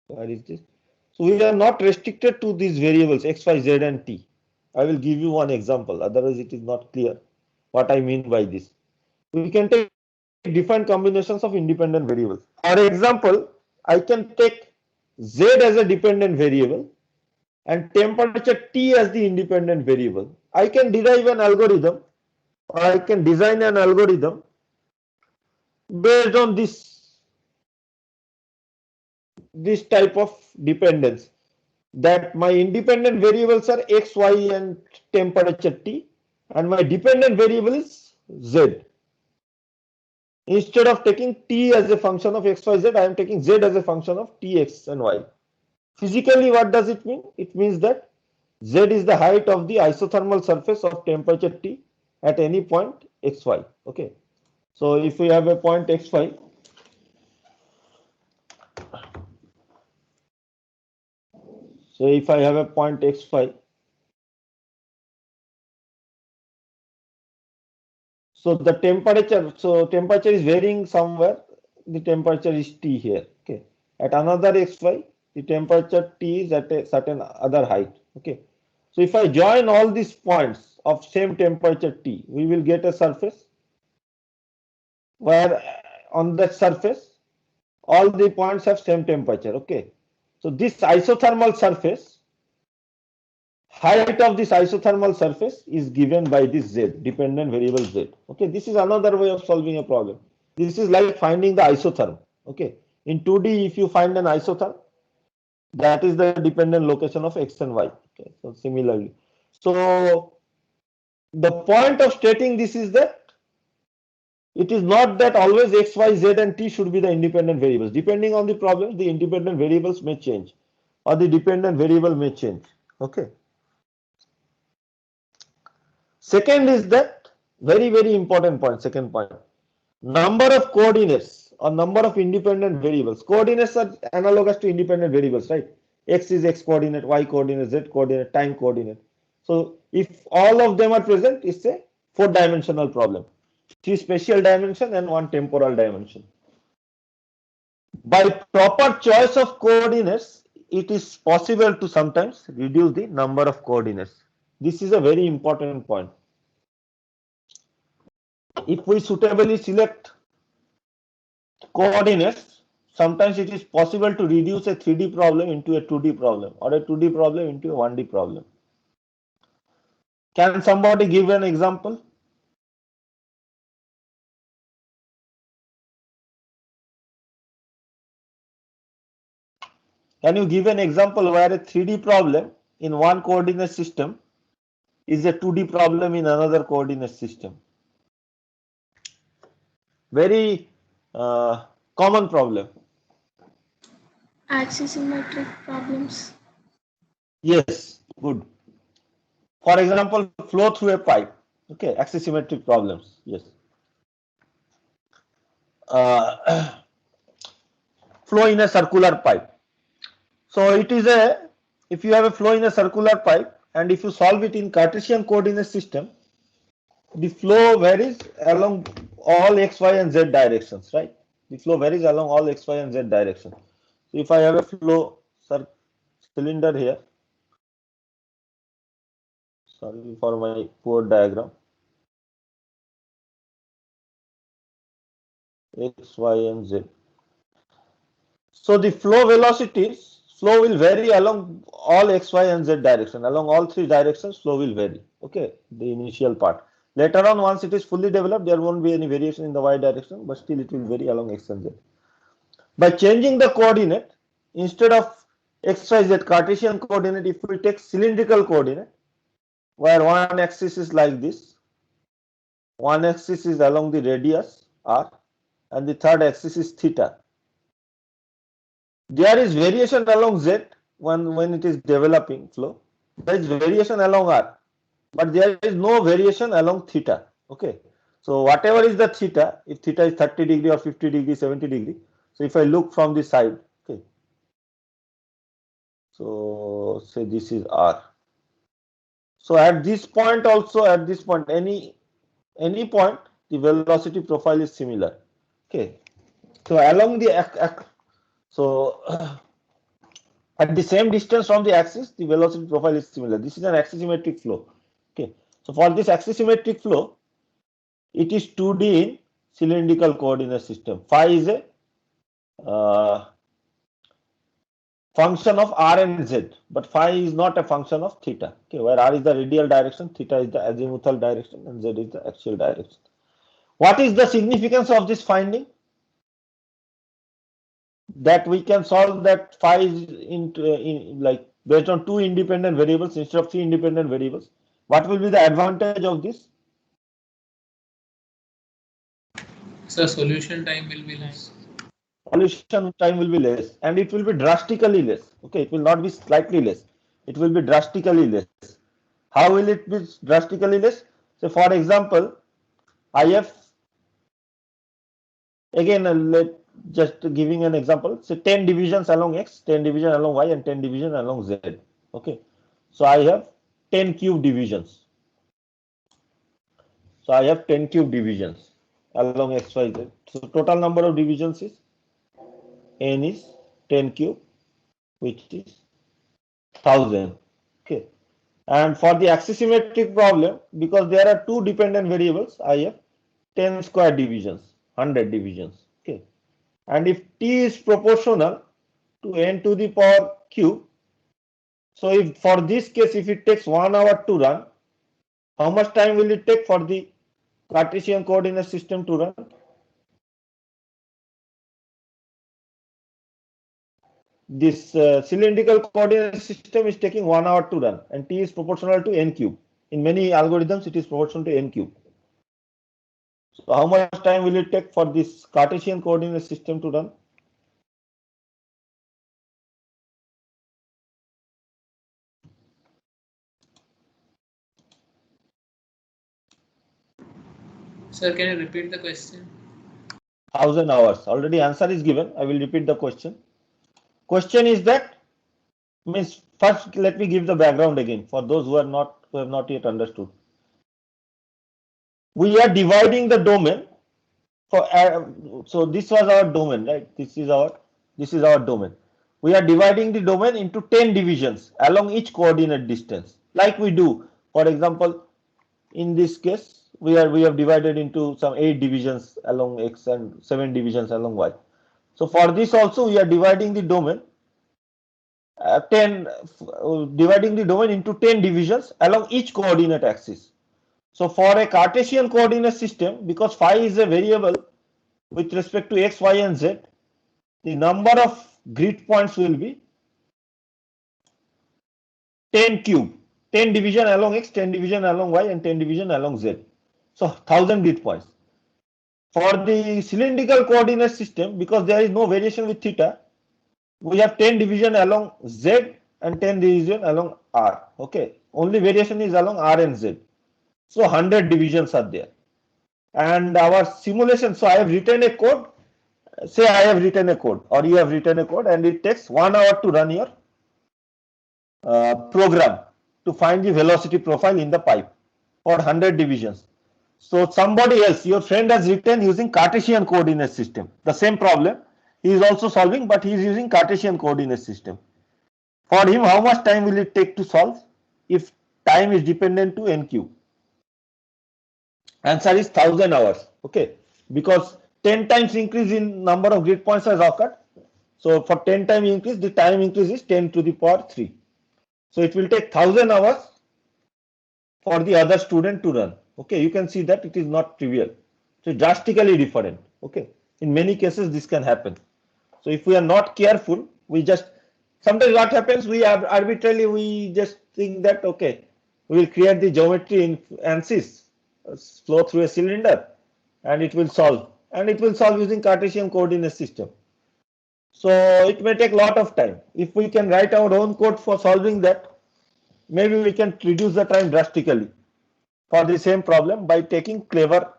Where is this? So we are not restricted to these variables x, y, z, and t. I will give you one example. Otherwise, it is not clear what I mean by this. We can take different combinations of independent variables. For example, I can take z as a dependent variable and temperature T as the independent variable. I can derive an algorithm, or I can design an algorithm based on this type of dependence, that my independent variables are x, y, and temperature T, and my dependent variable is z. Instead of taking T as a function of x, y, z, I am taking z as a function of T, x, and y. Physically, what does it mean? It means that z is the height of the isothermal surface of temperature T at any point xy. Okay. So if we have a point xy, so if I have a point xy, so the temperature is varying somewhere. The temperature is T here. Okay. At another xy, the temperature T is at a certain other height. Okay. So if I join all these points of same temperature T, we will get a surface where on that surface all the points have same temperature. Okay. So this isothermal surface, height of this isothermal surface is given by this z, dependent variable z. Okay. This is another way of solving a problem. This is like finding the isotherm. Okay. In 2D, if you find an isotherm, that is the dependent location of x and y. Okay. So similarly, so the point of stating this is that it is not that always x, y, z, and t should be the independent variables. Depending on the problem, the independent variables may change, or the dependent variable may change. Okay. Second is that very, very important point. Second point, number of coordinates or number of independent variables. Coordinates are analogous to independent variables, right? X is x coordinate, y coordinate, z coordinate, time coordinate. So if all of them are present, it's a 4-dimensional problem. 3 spatial dimension and 1 temporal dimension. By proper choice of coordinates, it is possible to sometimes reduce the number of coordinates. This is a very important point. If we suitably select coordinates, sometimes it is possible to reduce a 3D problem into a 2D problem, or a 2D problem into a 1D problem. Can somebody give an example? Can you give an example where a 3D problem in one coordinate system is a 2D problem in another coordinate system? Very common problem. Axisymmetric problems. Yes, good. For example, flow through a pipe. Okay, axisymmetric problems. Yes. Flow in a circular pipe. So it is if you have a flow in a circular pipe and if you solve it in Cartesian coordinate system, the flow varies along all x, y, and z directions, right? The flow varies along all x, y, and z directions. So if I have a flow cylinder here, sorry for my poor diagram, x, y, and z. So the flow will vary along all x, y, and z direction. Along all 3 directions, flow will vary. Okay, the initial part. Later on, once it is fully developed, there won't be any variation in the y direction, but still it will vary along x and z. By changing the coordinate, instead of XYZ Cartesian coordinate, if we take cylindrical coordinate, where one axis is like this, one axis is along the radius r, and the third axis is theta. There is variation along z when it is developing flow. There is variation along r, but there is no variation along theta. Okay. So whatever is the theta, if theta is 30 degree or 50 degree, 70 degree. So if I look from the side, okay. So say this is r. So at this point also, at this point, any point, the velocity profile is similar. Okay. So along the so at the same distance from the axis, the velocity profile is similar. This is an axisymmetric flow. Okay. So for this axisymmetric flow, it is 2D in cylindrical coordinate system. Phi is a function of r and z, but phi is not a function of theta. Okay, where r is the radial direction, theta is the azimuthal direction, and z is the axial direction. What is the significance of this finding? That we can solve that phi is like based on 2 independent variables instead of 3 independent variables. What will be the advantage of this? So solution time will be less. Solution time will be less, and it will be drastically less. Okay, it will not be slightly less. It will be drastically less. How will it be drastically less? So, for example, I have again just giving an example. So 10 divisions along x, 10 division along y, and 10 division along z. Okay, so I have 10 cube divisions. So I have 10 cube divisions along x, y, z. So total number of divisions is n is 10 cube, which is 1000. Okay, and for the axisymmetric problem, because there are 2 dependent variables, I have 10 square divisions, 100 divisions. Okay, and if t is proportional to n to the power cube, so if for this case, if it takes 1 hour to run, how much time will it take for the Cartesian coordinate system to run? This cylindrical coordinate system is taking 1 hour to run, and t is proportional to n cube. In many algorithms, it is proportional to n cube. So how much time will it take for this Cartesian coordinate system to run? Sir, can you repeat the question? 1000 hours. Already answer is given. I will repeat the question. Question is that, means first let me give the background again for those who have not yet understood. We are dividing the domain for so this was our domain, right? This is our domain. We are dividing the domain into 10 divisions along each coordinate distance, like we do. For example, in this case, we have divided into some 8 divisions along x and 7 divisions along y. So for this also we are dividing the domain dividing the domain into 10 divisions along each coordinate axis. So for a Cartesian coordinate system, because phi is a variable with respect to x, y, and z, the number of grid points will be 10 cube, 10 division along x, 10 division along y, and 10 division along z. So 1000 grid points. For the cylindrical coordinate system, because there is no variation with theta, we have 10 division along z and 10 division along r. Okay, only variation is along r and z. So 100 divisions are there. And our simulation, so I have written a code. Say I have written a code, or you have written a code, and it takes 1 hour to run your program to find the velocity profile in the pipe for 100 divisions. So somebody else, your friend, has written using Cartesian coordinate system. The same problem he is also solving, but he is using Cartesian coordinate system. For him, how much time will it take to solve if time is dependent to n cube? Answer is 1000 hours. Okay, because 10 times increase in number of grid points has occurred. So for 10 times increase, the time increase is 10 to the power 3. So it will take 1000 hours for the other student to run. Okay, you can see that it is not trivial. So drastically different. Okay, in many cases this can happen. So if we are not careful, we just Sometimes what happens, we arbitrarily we just think that okay, we will create the geometry in ANSYS, flow through a cylinder, and it will solve. And it will solve using Cartesian coordinate system. So it may take a lot of time. If we can write our own code for solving that, maybe we can reduce the time drastically for the same problem by taking clever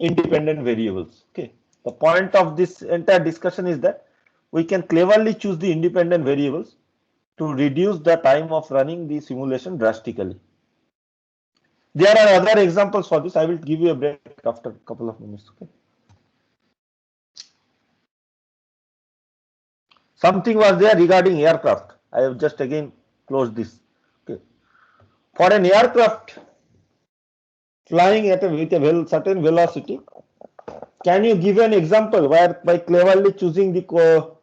independent variables. Okay. The point of this entire discussion is that we can cleverly choose the independent variables to reduce the time of running the simulation drastically. There are other examples for this. I will give you a break after a couple of minutes. Okay. Something was there regarding aircraft. I have just again closed this. Okay. For an aircraft flying at with a certain velocity, can you give an example where by cleverly choosing the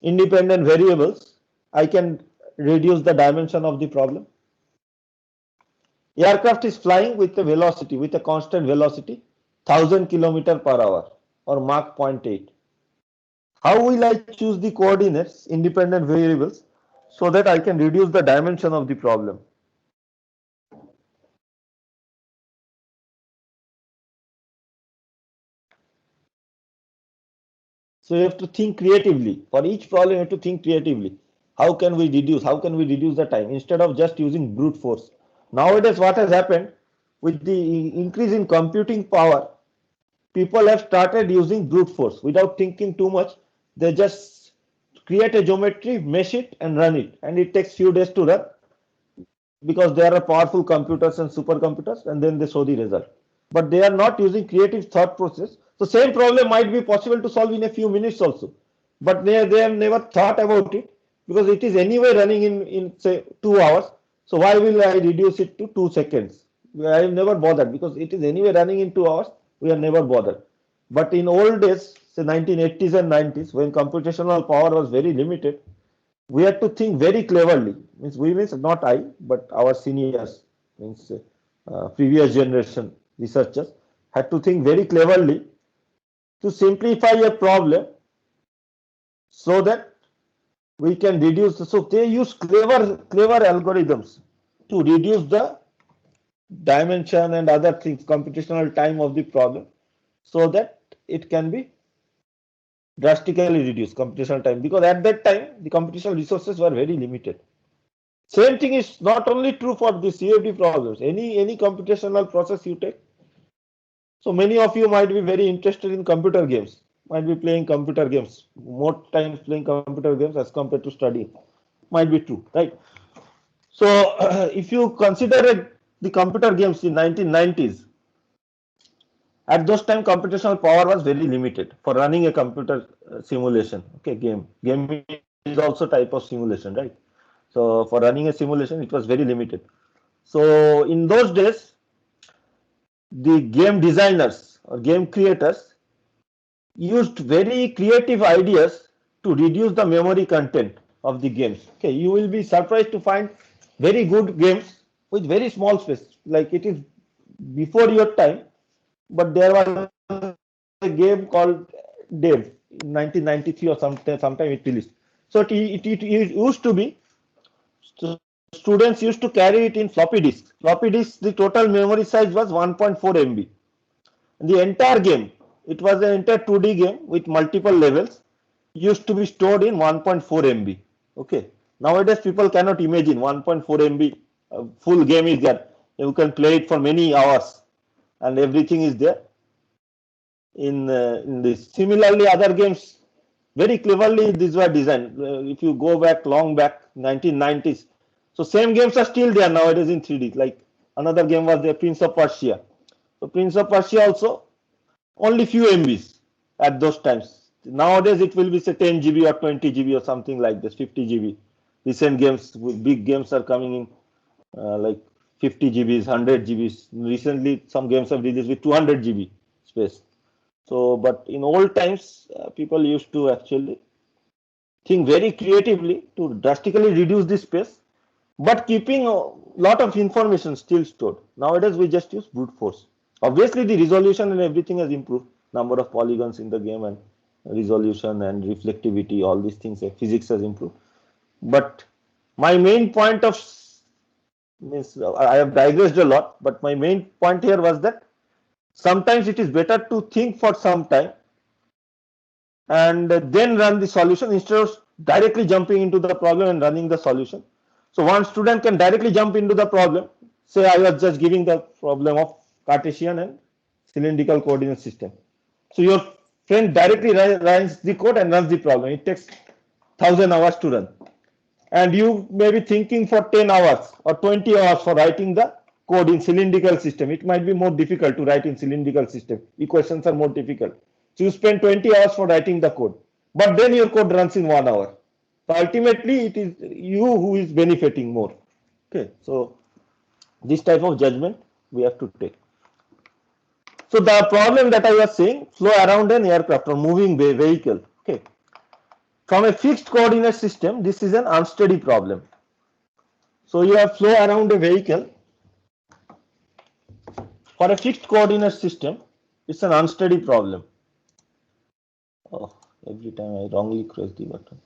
independent variables, I can reduce the dimension of the problem? Aircraft is flying with a velocity, with a constant velocity, 1000 km/h or Mach 0.8. How will I choose the coordinates, independent variables, so that I can reduce the dimension of the problem? So you have to think creatively. For each problem, you have to think creatively. How can we reduce? How can we reduce the time instead of just using brute force? Nowadays, what has happened with the increase in computing power, people have started using brute force without thinking too much. They just create a geometry, mesh it, and run it, and it takes few days to run because there are powerful computers and supercomputers, and then they show the result. But they are not using creative thought process. So same problem might be possible to solve in a few minutes also, but they have never thought about it because it is anyway running in say 2 hours. So why will I reduce it to 2 seconds? I have never bothered because it is anyway running in 2 hours. We are never bothered. But in old days, say 1980s and 90s, when computational power was very limited, we had to think very cleverly. Means we means not I, but our seniors, means previous generation researchers had to think very cleverly to simplify a problem so that we can reduce. So they use clever algorithms to reduce the dimension and other things, computational time of the problem, so that it can be drastically reduced computational time, because at that time the computational resources were very limited. Same thing is not only true for the CFD problems, any computational process you take. So many of you might be very interested in computer games, might be playing computer games, more times playing computer games as compared to studying, might be true, right? So if you consider the computer games in 1990s, at those time computational power was very limited for running a computer simulation. Okay, game is also type of simulation, right? So for running a simulation, it was very limited. So in those days, the game designers or game creators used very creative ideas to reduce the memory content of the games. Okay, you will be surprised to find very good games with very small space. Like it is before your time, but there was a game called Dev in 1993 or sometime it released. So it used to be, so students used to carry it in floppy disks. Floppy disks, the total memory size was 1.4 MB. The entire game, it was an entire 2D game with multiple levels, used to be stored in 1.4 MB. Okay. Nowadays, people cannot imagine 1.4 MB full game is there. You can play it for many hours, and everything is there. In this, similarly, other games very cleverly these were designed. If you go back long back, 1990s. So same games are still there nowadays in 3D. Like another game was the Prince of Persia. So Prince of Persia also only few MBs at those times. Nowadays it will be say 10 GB or 20 GB or something like this, 50 GB. Recent games, big games are coming in like 50 GBs, 100 GBs. Recently some games have released with 200 GB space. So, but in old times, people used to actually think very creatively to drastically reduce the space, but keeping a lot of information still stored. Nowadays, we just use brute force. Obviously, the resolution and everything has improved, number of polygons in the game and resolution and reflectivity, all these things, physics has improved. But my main point of means I have digressed a lot, but my main point here was that sometimes it is better to think for some time and then run the solution instead of directly jumping into the problem and running the solution. So one student can directly jump into the problem. Say I was just giving the problem of Cartesian and cylindrical coordinate system. So your friend directly runs the code and runs the problem. It takes 1,000 hours to run. And you may be thinking for 10 hours or 20 hours for writing the code in cylindrical system. It might be more difficult to write in cylindrical system. Equations are more difficult. So you spend 20 hours for writing the code, but then your code runs in 1 hour. So ultimately, it is you who is benefiting more. Okay, so this type of judgment we have to take. So the problem that I was saying, flow around an aircraft or moving vehicle. Okay, from a fixed coordinate system, this is an unsteady problem. So you have flow around a vehicle. For a fixed coordinate system, it's an unsteady problem. Oh, every time I wrongly press the button.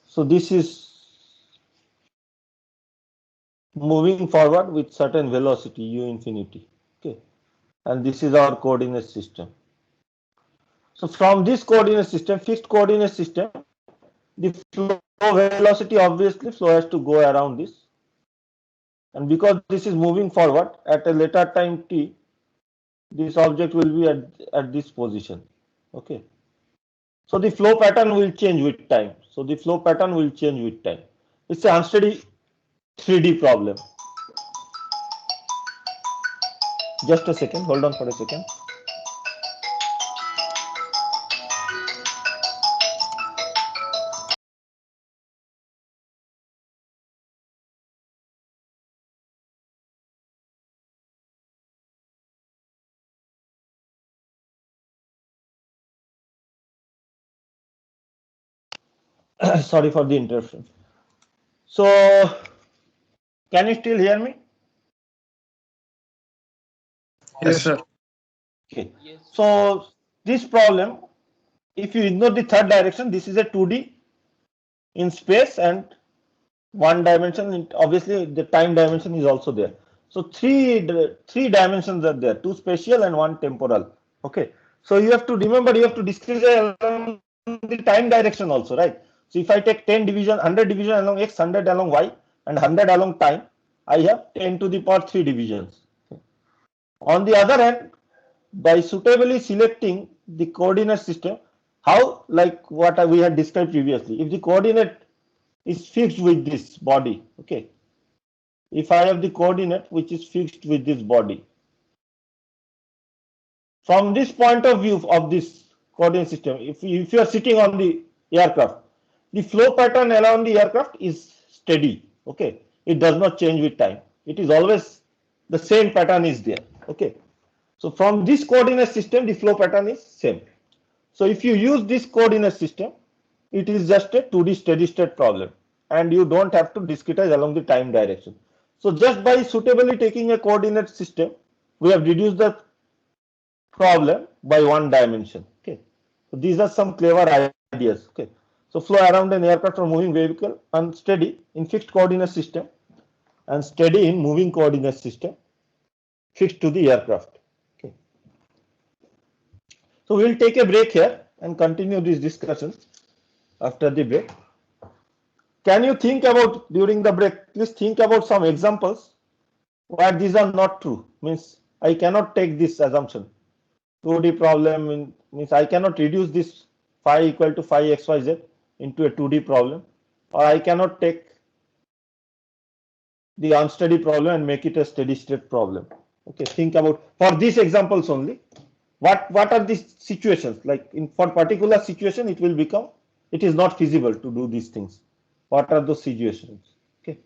So this is moving forward with certain velocity u infinity. Okay, and this is our coordinate system. So from this coordinate system, fixed coordinate system, the flow velocity, obviously flow has to go around this, and because this is moving forward at a later time t, this object will be at this position. Okay, so the flow pattern will change with time. So the flow pattern will change with time. It's an unsteady 3D problem. Just a second, hold on for a second. Sorry for the interruption. So, can you still hear me? Yes, sir. Okay. So, this problem, if you ignore the third direction, this is a 2D in space and one dimension. Obviously, the time dimension is also there. So, three dimensions are there, two spatial and one temporal. Okay. So, you have to remember, you have to discrete along the time direction also, right? So, if I take 10 division, 100 division along x, 100 along y, and 100 along time, I have 10 to the power 3 divisions. On the other hand, by suitably selecting the coordinate system, how, like what we had described previously, if the coordinate is fixed with this body, okay, if I have the coordinate which is fixed with this body, from this point of view of this coordinate system, if you are sitting on the aircraft, the flow pattern around the aircraft is steady. Okay, it does not change with time. It is always the same pattern is there. Okay, so from this coordinate system, the flow pattern is same. So if you use this coordinate system, it is just a 2D steady state problem, and you don't have to discretize along the time direction. So just by suitably taking a coordinate system, we have reduced the problem by one dimension. Okay, so these are some clever ideas. Okay, so flow around an aircraft or moving vehicle unsteady in fixed coordinate system and steady in moving coordinate system fixed to the aircraft. Okay, so we'll take a break here and continue this discussion after the break. Can you think about during the break? Please think about some examples where these are not true. Means I cannot take this assumption. 2D problem means I cannot reduce this phi equal to phi xyz into a 2D problem, or I cannot take the unsteady problem and make it a steady state problem. Okay, think about for these examples only. What are these situations? Like in for particular situation, it will become it is not feasible to do these things. What are those situations? Okay.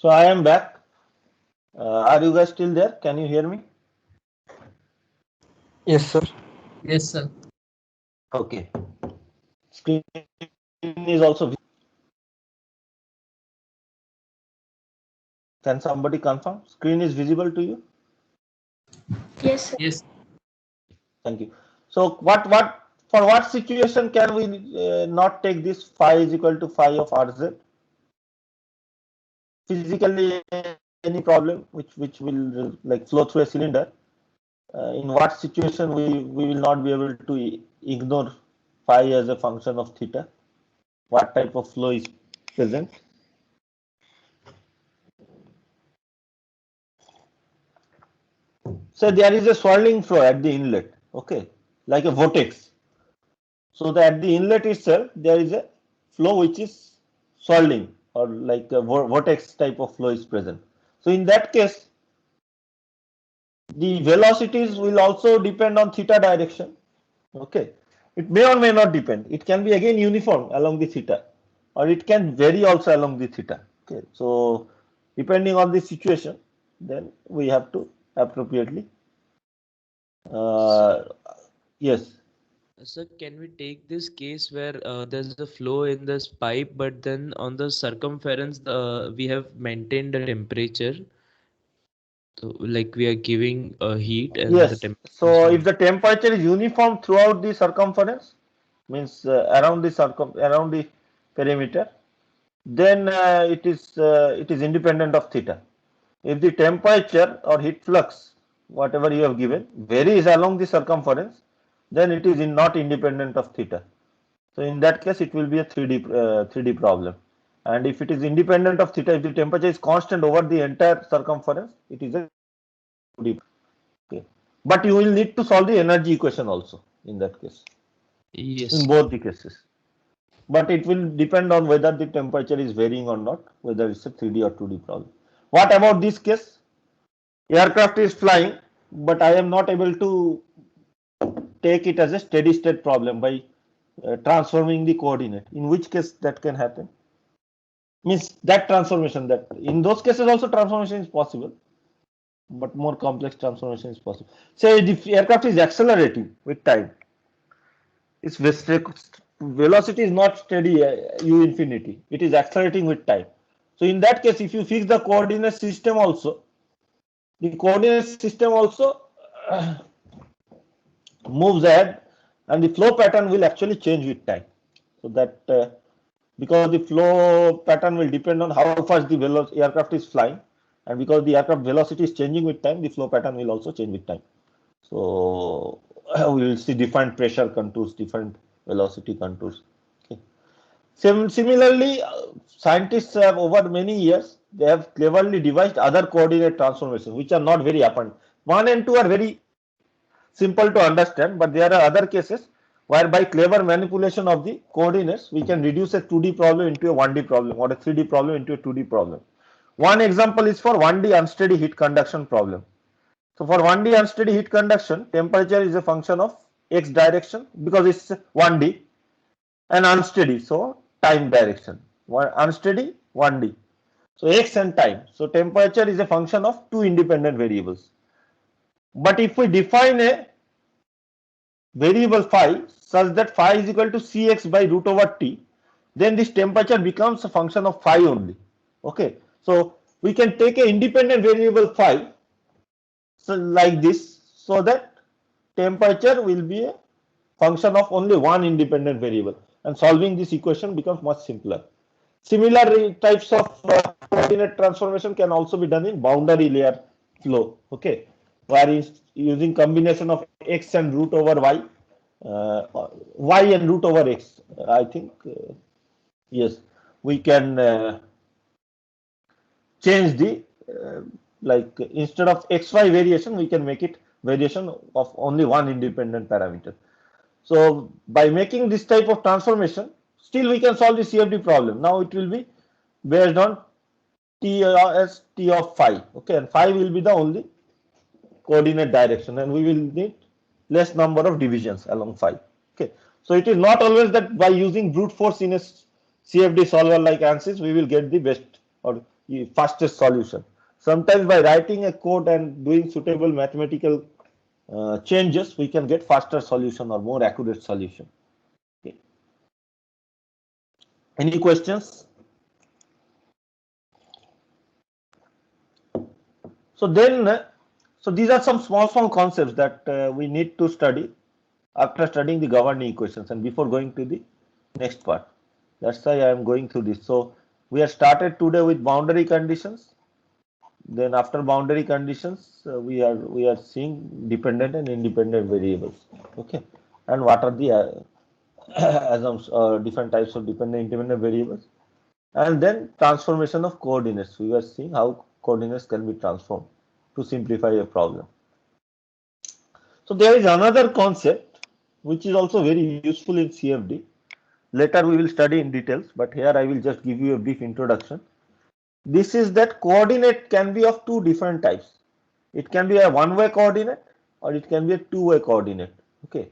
So I am back. Are you guys still there? Can you hear me? Yes, sir. Yes, sir. Okay. Screen is also visible. Can somebody confirm? Screen is visible to you? Yes, sir. Yes. Thank you. So for what situation can we not take this phi is equal to phi of RZ? Physically, any problem which will like flow through a cylinder, in what situation we will not be able to ignore phi as a function of theta? What type of flow is present? So there is a swirling flow at the inlet, okay, like a vortex. So that at the inlet itself there is a flow which is swirling, or like a vortex type of flow is present. So in that case, the velocities will also depend on theta direction. Okay, it may or may not depend. It can be again uniform along the theta, or it can vary also along the theta. Okay, so depending on the situation, then we have to appropriately. Yes. Sir, can we take this case where there's a flow in this pipe, but then on the circumference, we have maintained the temperature? So, like we are giving heat and the Yes. temperature is So if not. the temperature is uniform throughout the circumference, means around the perimeter, then it is independent of theta. If the temperature or heat flux, whatever you have given, varies along the circumference, then it is not independent of theta. So in that case, it will be a 3D problem. And if it is independent of theta, if the temperature is constant over the entire circumference, it is a 2D. Okay. But you will need to solve the energy equation also in that case, Yes. in both the cases. But it will depend on whether the temperature is varying or not, whether it's a 3D or 2D problem. What about this case? Aircraft is flying, but I am not able to take it as a steady state problem by transforming the coordinate. In which case that can happen? Means that transformation, that in those cases also transformation is possible, but more complex transformation is possible. Say the aircraft is accelerating with time. Its velocity is not steady u infinity. It is accelerating with time. So in that case, if you fix the coordinate system also, the coordinate system also moves ahead, and the flow pattern will actually change with time. So that because the flow pattern will depend on how fast the aircraft is flying, and because the aircraft velocity is changing with time, the flow pattern will also change with time. So we will see different pressure contours, different velocity contours. Okay. Similarly, scientists have over many years, they have cleverly devised other coordinate transformations which are not very apparent. 1 and 2 are very simple to understand, but there are other cases where by clever manipulation of the coordinates, we can reduce a 2D problem into a 1D problem, or a 3D problem into a 2D problem. One example is for 1D unsteady heat conduction problem. So for 1D unsteady heat conduction, temperature is a function of x direction because it's 1D, and unsteady, so time direction. Unsteady 1D. So x and time. So temperature is a function of two independent variables. But if we define a variable phi such that phi is equal to Cx by root over T, then this temperature becomes a function of phi only. Okay. So we can take an independent variable phi, so like this, so that temperature will be a function of only one independent variable, and solving this equation becomes much simpler. Similar types of coordinate transformation can also be done in boundary layer flow. Okay, where using combination of x and root over y, y and root over x. I think yes, we can change the like instead of xy variation, we can make it variation of only one independent parameter. So by making this type of transformation, still we can solve the CFD problem. Now it will be based on T as T of phi. Okay, and phi will be the only coordinate direction, and we will need less number of divisions along phi. Okay, so it is not always that by using brute force in a CFD solver like ANSYS we will get the best or fastest solution. Sometimes by writing a code and doing suitable mathematical changes, we can get faster solution or more accurate solution. Okay. Any questions? So then, so these are some small concepts that we need to study after studying the governing equations and before going to the next part. That's why I am going through this. So we have started today with boundary conditions. Then after boundary conditions, we are seeing dependent and independent variables. Okay, and what are the different types of dependent and independent variables, and then transformation of coordinates. We were seeing how coordinates can be transformed to simplify a problem. So there is another concept which is also very useful in CFD. Later we will study in details, but here I will just give you a brief introduction. This is that coordinate can be of two different types. It can be a one-way coordinate or it can be a two-way coordinate. Okay.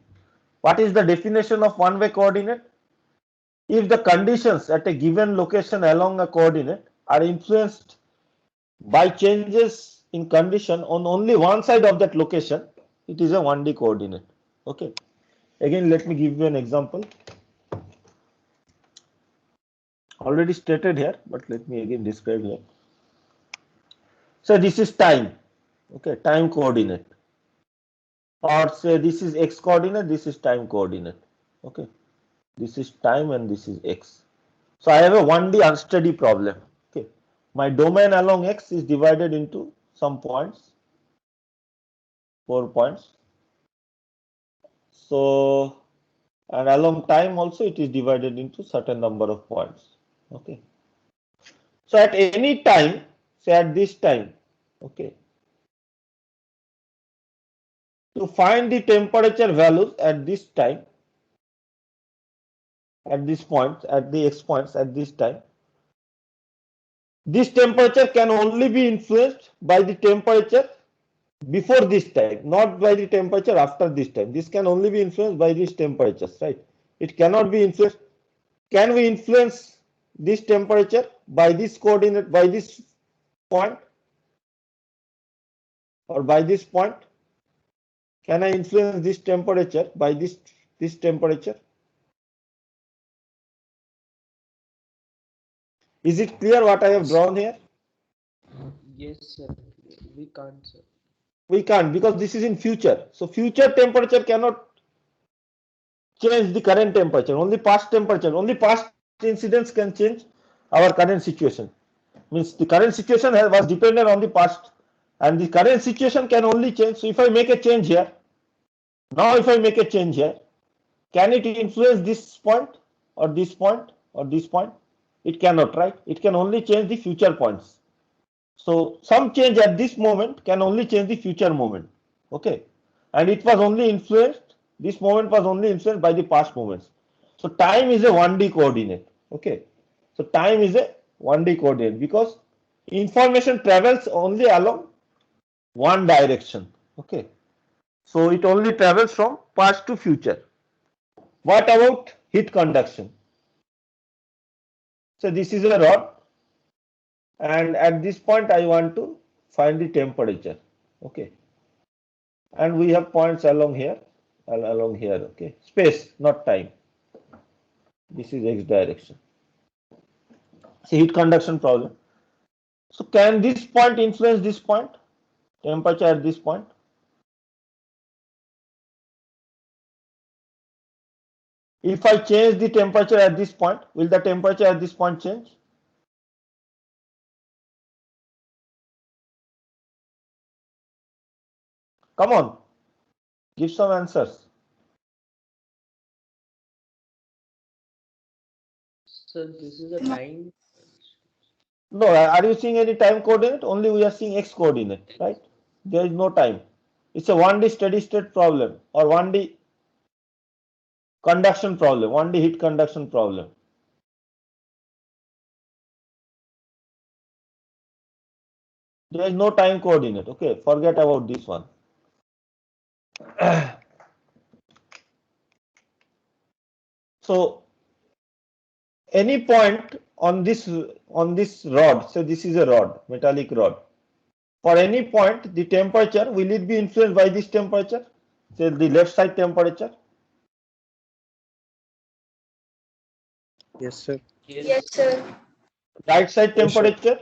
What is the definition of one-way coordinate? If the conditions at a given location along a coordinate are influenced by changes in condition on only one side of that location, it is a 1D coordinate. Okay. Again, let me give you an example. Already stated here, but let me again describe here. So this is time. Okay, time coordinate. Or say this is x coordinate, this is time coordinate. Okay, this is time and this is x. So I have a 1D unsteady problem. Okay, my domain along x is divided into some points, 4 points. So, and along time also it is divided into certain number of points. Okay, so at any time, say at this time, okay, to find the temperature values at this time, at this point, at the x points at this time, this temperature can only be influenced by the temperature before this time, not by the temperature after this time. This can only be influenced by these temperatures, right? It cannot be influenced. Can we influence this temperature by this coordinate, by this point, or by this point? Can I influence this temperature by this temperature? Is it clear what I have drawn here? Yes, sir. We can't, sir. We can't, because this is in future. So future temperature cannot change the current temperature. Only past temperature, only past incidents can change our current situation. Means the current situation was dependent on the past, and the current situation can only change. So if I make a change here, now if I make a change here, can it influence this point or this point or this point? It cannot, right? It can only change the future points. So some change at this moment can only change the future moment. Okay, and it was only influenced, this moment was only influenced by the past moments. So time is a 1D coordinate. Okay, so time is a 1D coordinate because information travels only along one direction. Okay, so it only travels from past to future. What about heat conduction? So this is a rod, and at this point I want to find the temperature. Okay, and we have points along here, okay, space, not time. This is x direction. See, heat conduction problem. So can this point influence this point, temperature at this point? If I change the temperature at this point, will the temperature at this point change? Come on, give some answers. Sir, this is a time. No, are you seeing any time coordinate? Only we are seeing x coordinate, right? There is no time. It's a 1D steady state problem or 1D conduction problem, 1D heat conduction problem. There is no time coordinate. Okay, forget about this one. So any point on this rod, so this is a rod, metallic rod. For any point, the temperature, will it be influenced by this temperature? Say the left side temperature. Yes, sir. Yes, sir. Right side Yes, sir. temperature,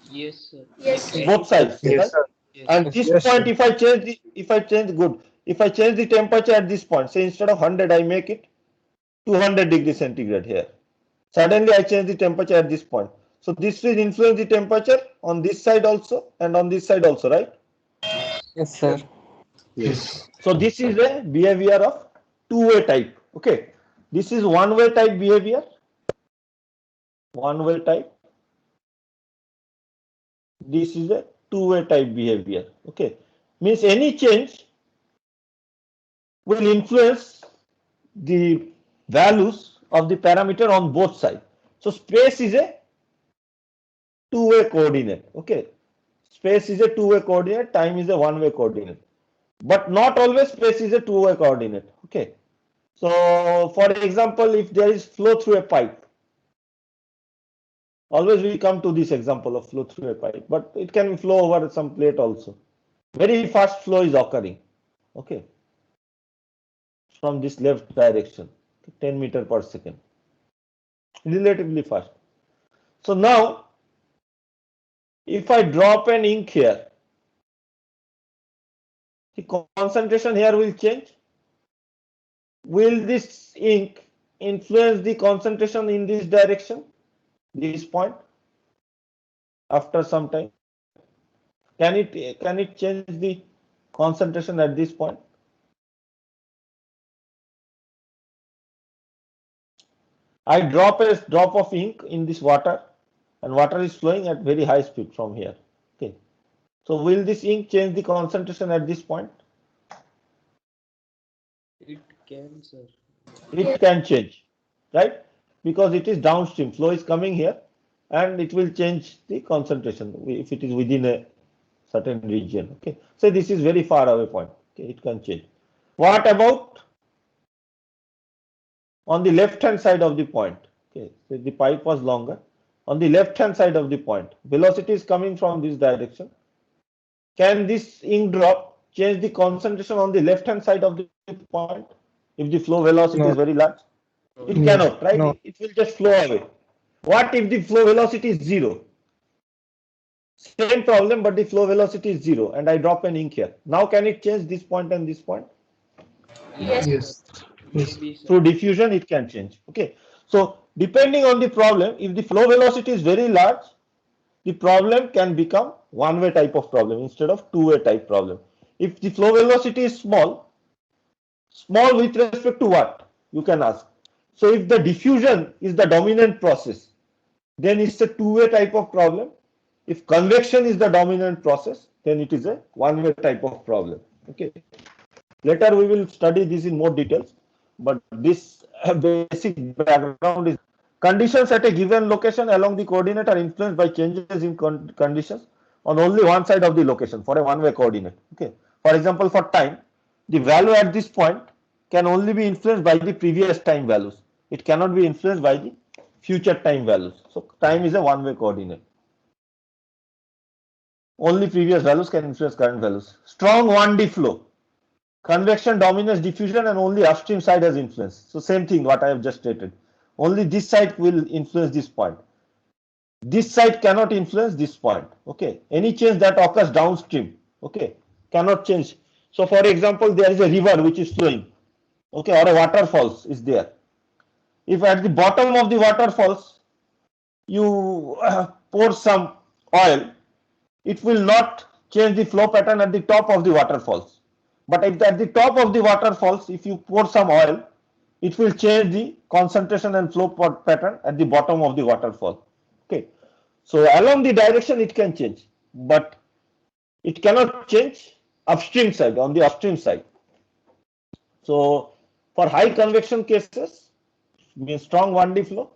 Yes, sir. Yes, sir. both sides, Yes, right? sir. Yes. And this Yes, point, sir. if I change the temperature at this point, say instead of 100, I make it 200 degrees centigrade here. Suddenly I change the temperature at this point. So this will influence the temperature on this side also and on this side also, right? Yes, sir. Yes. So this is a behavior of two-way type. Okay. This is one-way type behavior. One-way type. This is a two-way type behavior. Okay. Means any change will influence the values of the parameter on both sides. So space is a two-way coordinate. Okay. Space is a two-way coordinate, time is a one-way coordinate. But not always space is a two-way coordinate. Okay. So for example, if there is flow through a pipe, always we come to this example of flow through a pipe, but it can flow over some plate also. Very fast flow is occurring. Okay. From this left direction, 10 meter per second. Relatively fast. So now, if I drop an ink here, the concentration here will change. Will this ink influence the concentration in this direction, this point, after some time? Can it change the concentration at this point? I drop a drop of ink in this water, and water is flowing at very high speed from here. Okay. So will this ink change the concentration at this point? It can, sir. It can change, right? Because it is downstream. Flow is coming here, and it will change the concentration if it is within a certain region. Okay. So this is very far away point. Okay, it can change. What about on the left hand side of the point? Okay, so the pipe was longer. On the left hand side of the point, velocity is coming from this direction. Can this ink drop change the concentration on the left hand side of the point if the flow velocity No. is very large? It No. cannot, right? No. It will just flow away. What if the flow velocity is zero? Same problem, but the flow velocity is zero, and I drop an ink here. Now can it change this point and this point? Yes. Yes. Yes. Maybe, sir. Through diffusion, it can change. Okay. So depending on the problem, if the flow velocity is very large, the problem can become one-way type of problem instead of two-way type problem. If the flow velocity is small with respect to what? You can ask. So if the diffusion is the dominant process, then it's a two-way type of problem. If convection is the dominant process, then it is a one-way type of problem. Okay. Later we will study this in more details, but this basic background is conditions at a given location along the coordinate are influenced by changes in conditions on only one side of the location for a one-way coordinate. Okay. For example, for time, the value at this point can only be influenced by the previous time values. It cannot be influenced by the future time values. So time is a one-way coordinate. Only previous values can influence current values. Strong 1D flow. Convection dominates diffusion and only upstream side has influence. So same thing what I have just stated. Only this side will influence this point. This side cannot influence this point. Okay. Any change that occurs downstream, okay, cannot change. So for example, there is a river which is flowing, okay, or a waterfalls is there. If at the bottom of the waterfalls you pour some oil, it will not change the flow pattern at the top of the waterfalls. But if at the top of the waterfalls, if you pour some oil, it will change the concentration and flow pattern at the bottom of the waterfall. Okay. So along the direction it can change, but it cannot change upstream side, on the upstream side. So for high convection cases, means strong 1D flow,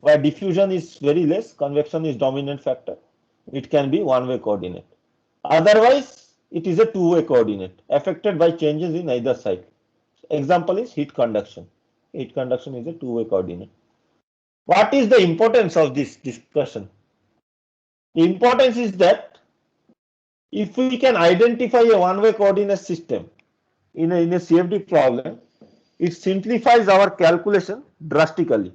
where diffusion is very less, convection is dominant factor, it can be one-way coordinate. Otherwise, it is a two-way coordinate affected by changes in either side. Example is heat conduction. Heat conduction is a two-way coordinate. What is the importance of this discussion? The importance is that if we can identify a one-way coordinate system in a CFD problem, it simplifies our calculation drastically.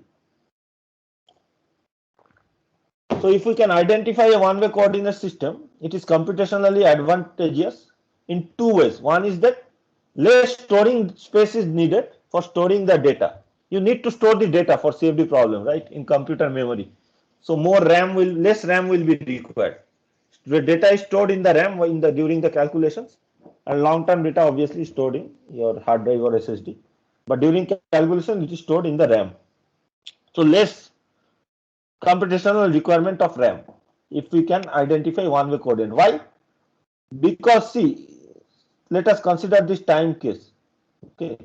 So if we can identify a one-way coordinate system, it is computationally advantageous in two ways. One is that less storing space is needed for storing the data. You need to store the data for CFD problem, right, in computer memory. So less RAM will be required. The data is stored in the RAM during the calculations, and long-term data obviously stored in your hard drive or SSD. But during calculation, it is stored in the RAM. So less computational requirement of RAM if we can identify one-way coordinate. Why? Because see, let us consider this time case. Okay,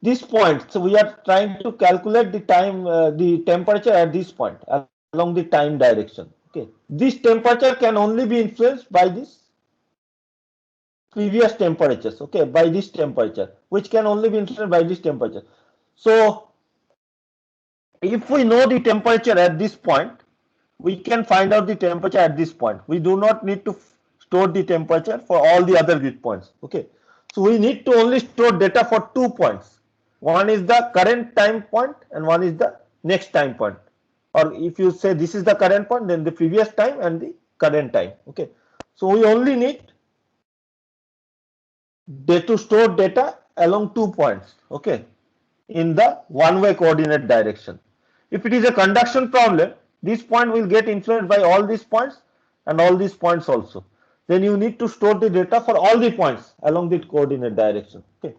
this point. So we are trying to calculate the time, the temperature at this point along the time direction. Okay, this temperature can only be influenced by this previous temperatures. Okay, by this temperature, which can only be influenced by this temperature. So if we know the temperature at this point, we can find out the temperature at this point. We do not need to store the temperature for all the other grid points. Okay, so we need to only store data for 2 points. One is the current time point and one is the next time point. Or if you say this is the current point, then the previous time and the current time. Okay, so we only need to store data along 2 points. Okay, in the one-way coordinate direction. If it is a conduction problem, this point will get influenced by all these points and all these points also. Then you need to store the data for all the points along the coordinate direction. Okay.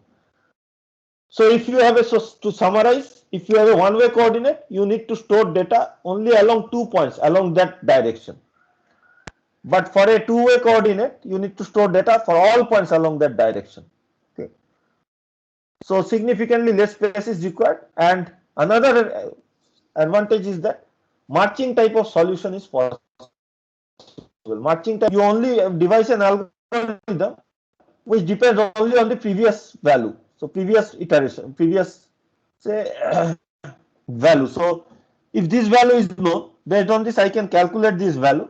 So if you have to summarize, if you have a one-way coordinate, you need to store data only along 2 points along that direction. But for a two-way coordinate, you need to store data for all points along that direction. Okay. So significantly less space is required, and another advantage is that marching type of solution is possible. Marching type, you only devise an algorithm which depends only on the previous value. So previous iteration, previous say value. So if this value is known, based on this I can calculate this value.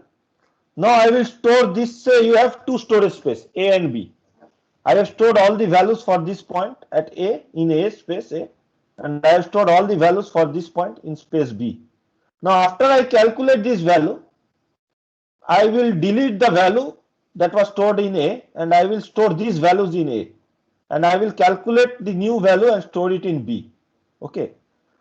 Now I will store this. Say you have two storage space, A and B. I have stored all the values for this point at A in A space A, and I have stored all the values for this point in space B. Now after I calculate this value, I will delete the value that was stored in A and I will store these values in A, and I will calculate the new value and store it in B. Okay.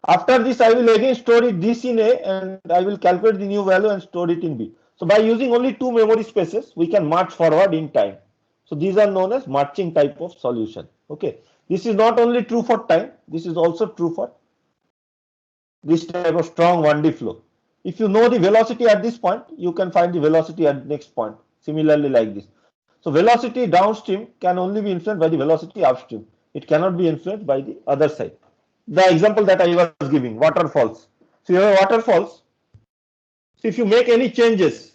After this I will again store this in A and I will calculate the new value and store it in B. So by using only two memory spaces, we can march forward in time. So these are known as marching type of solution. Okay. This is not only true for time, this is also true for this type of strong 1D flow. If you know the velocity at this point, you can find the velocity at next point. Similarly like this. So velocity downstream can only be influenced by the velocity upstream. It cannot be influenced by the other side. The example that I was giving, waterfalls. So you have waterfalls. So if you make any changes,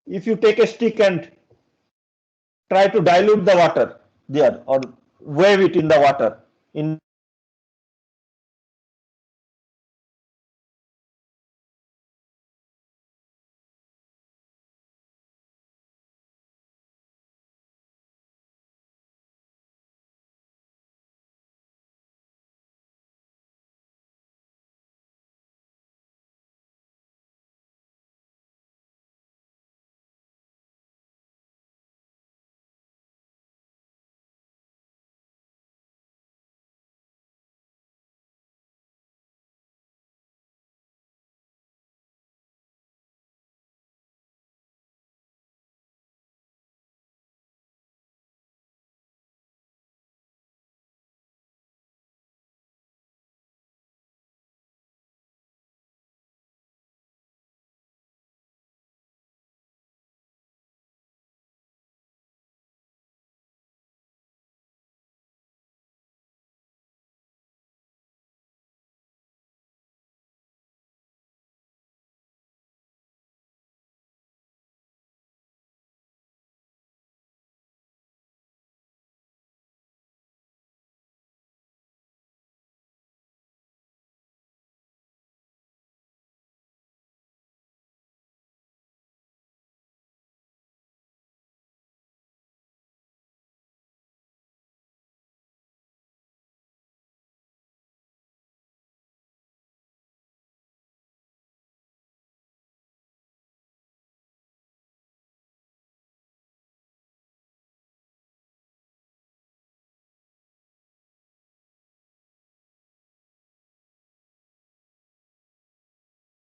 if you take a stick and try to dilute the water there or wave it in the water in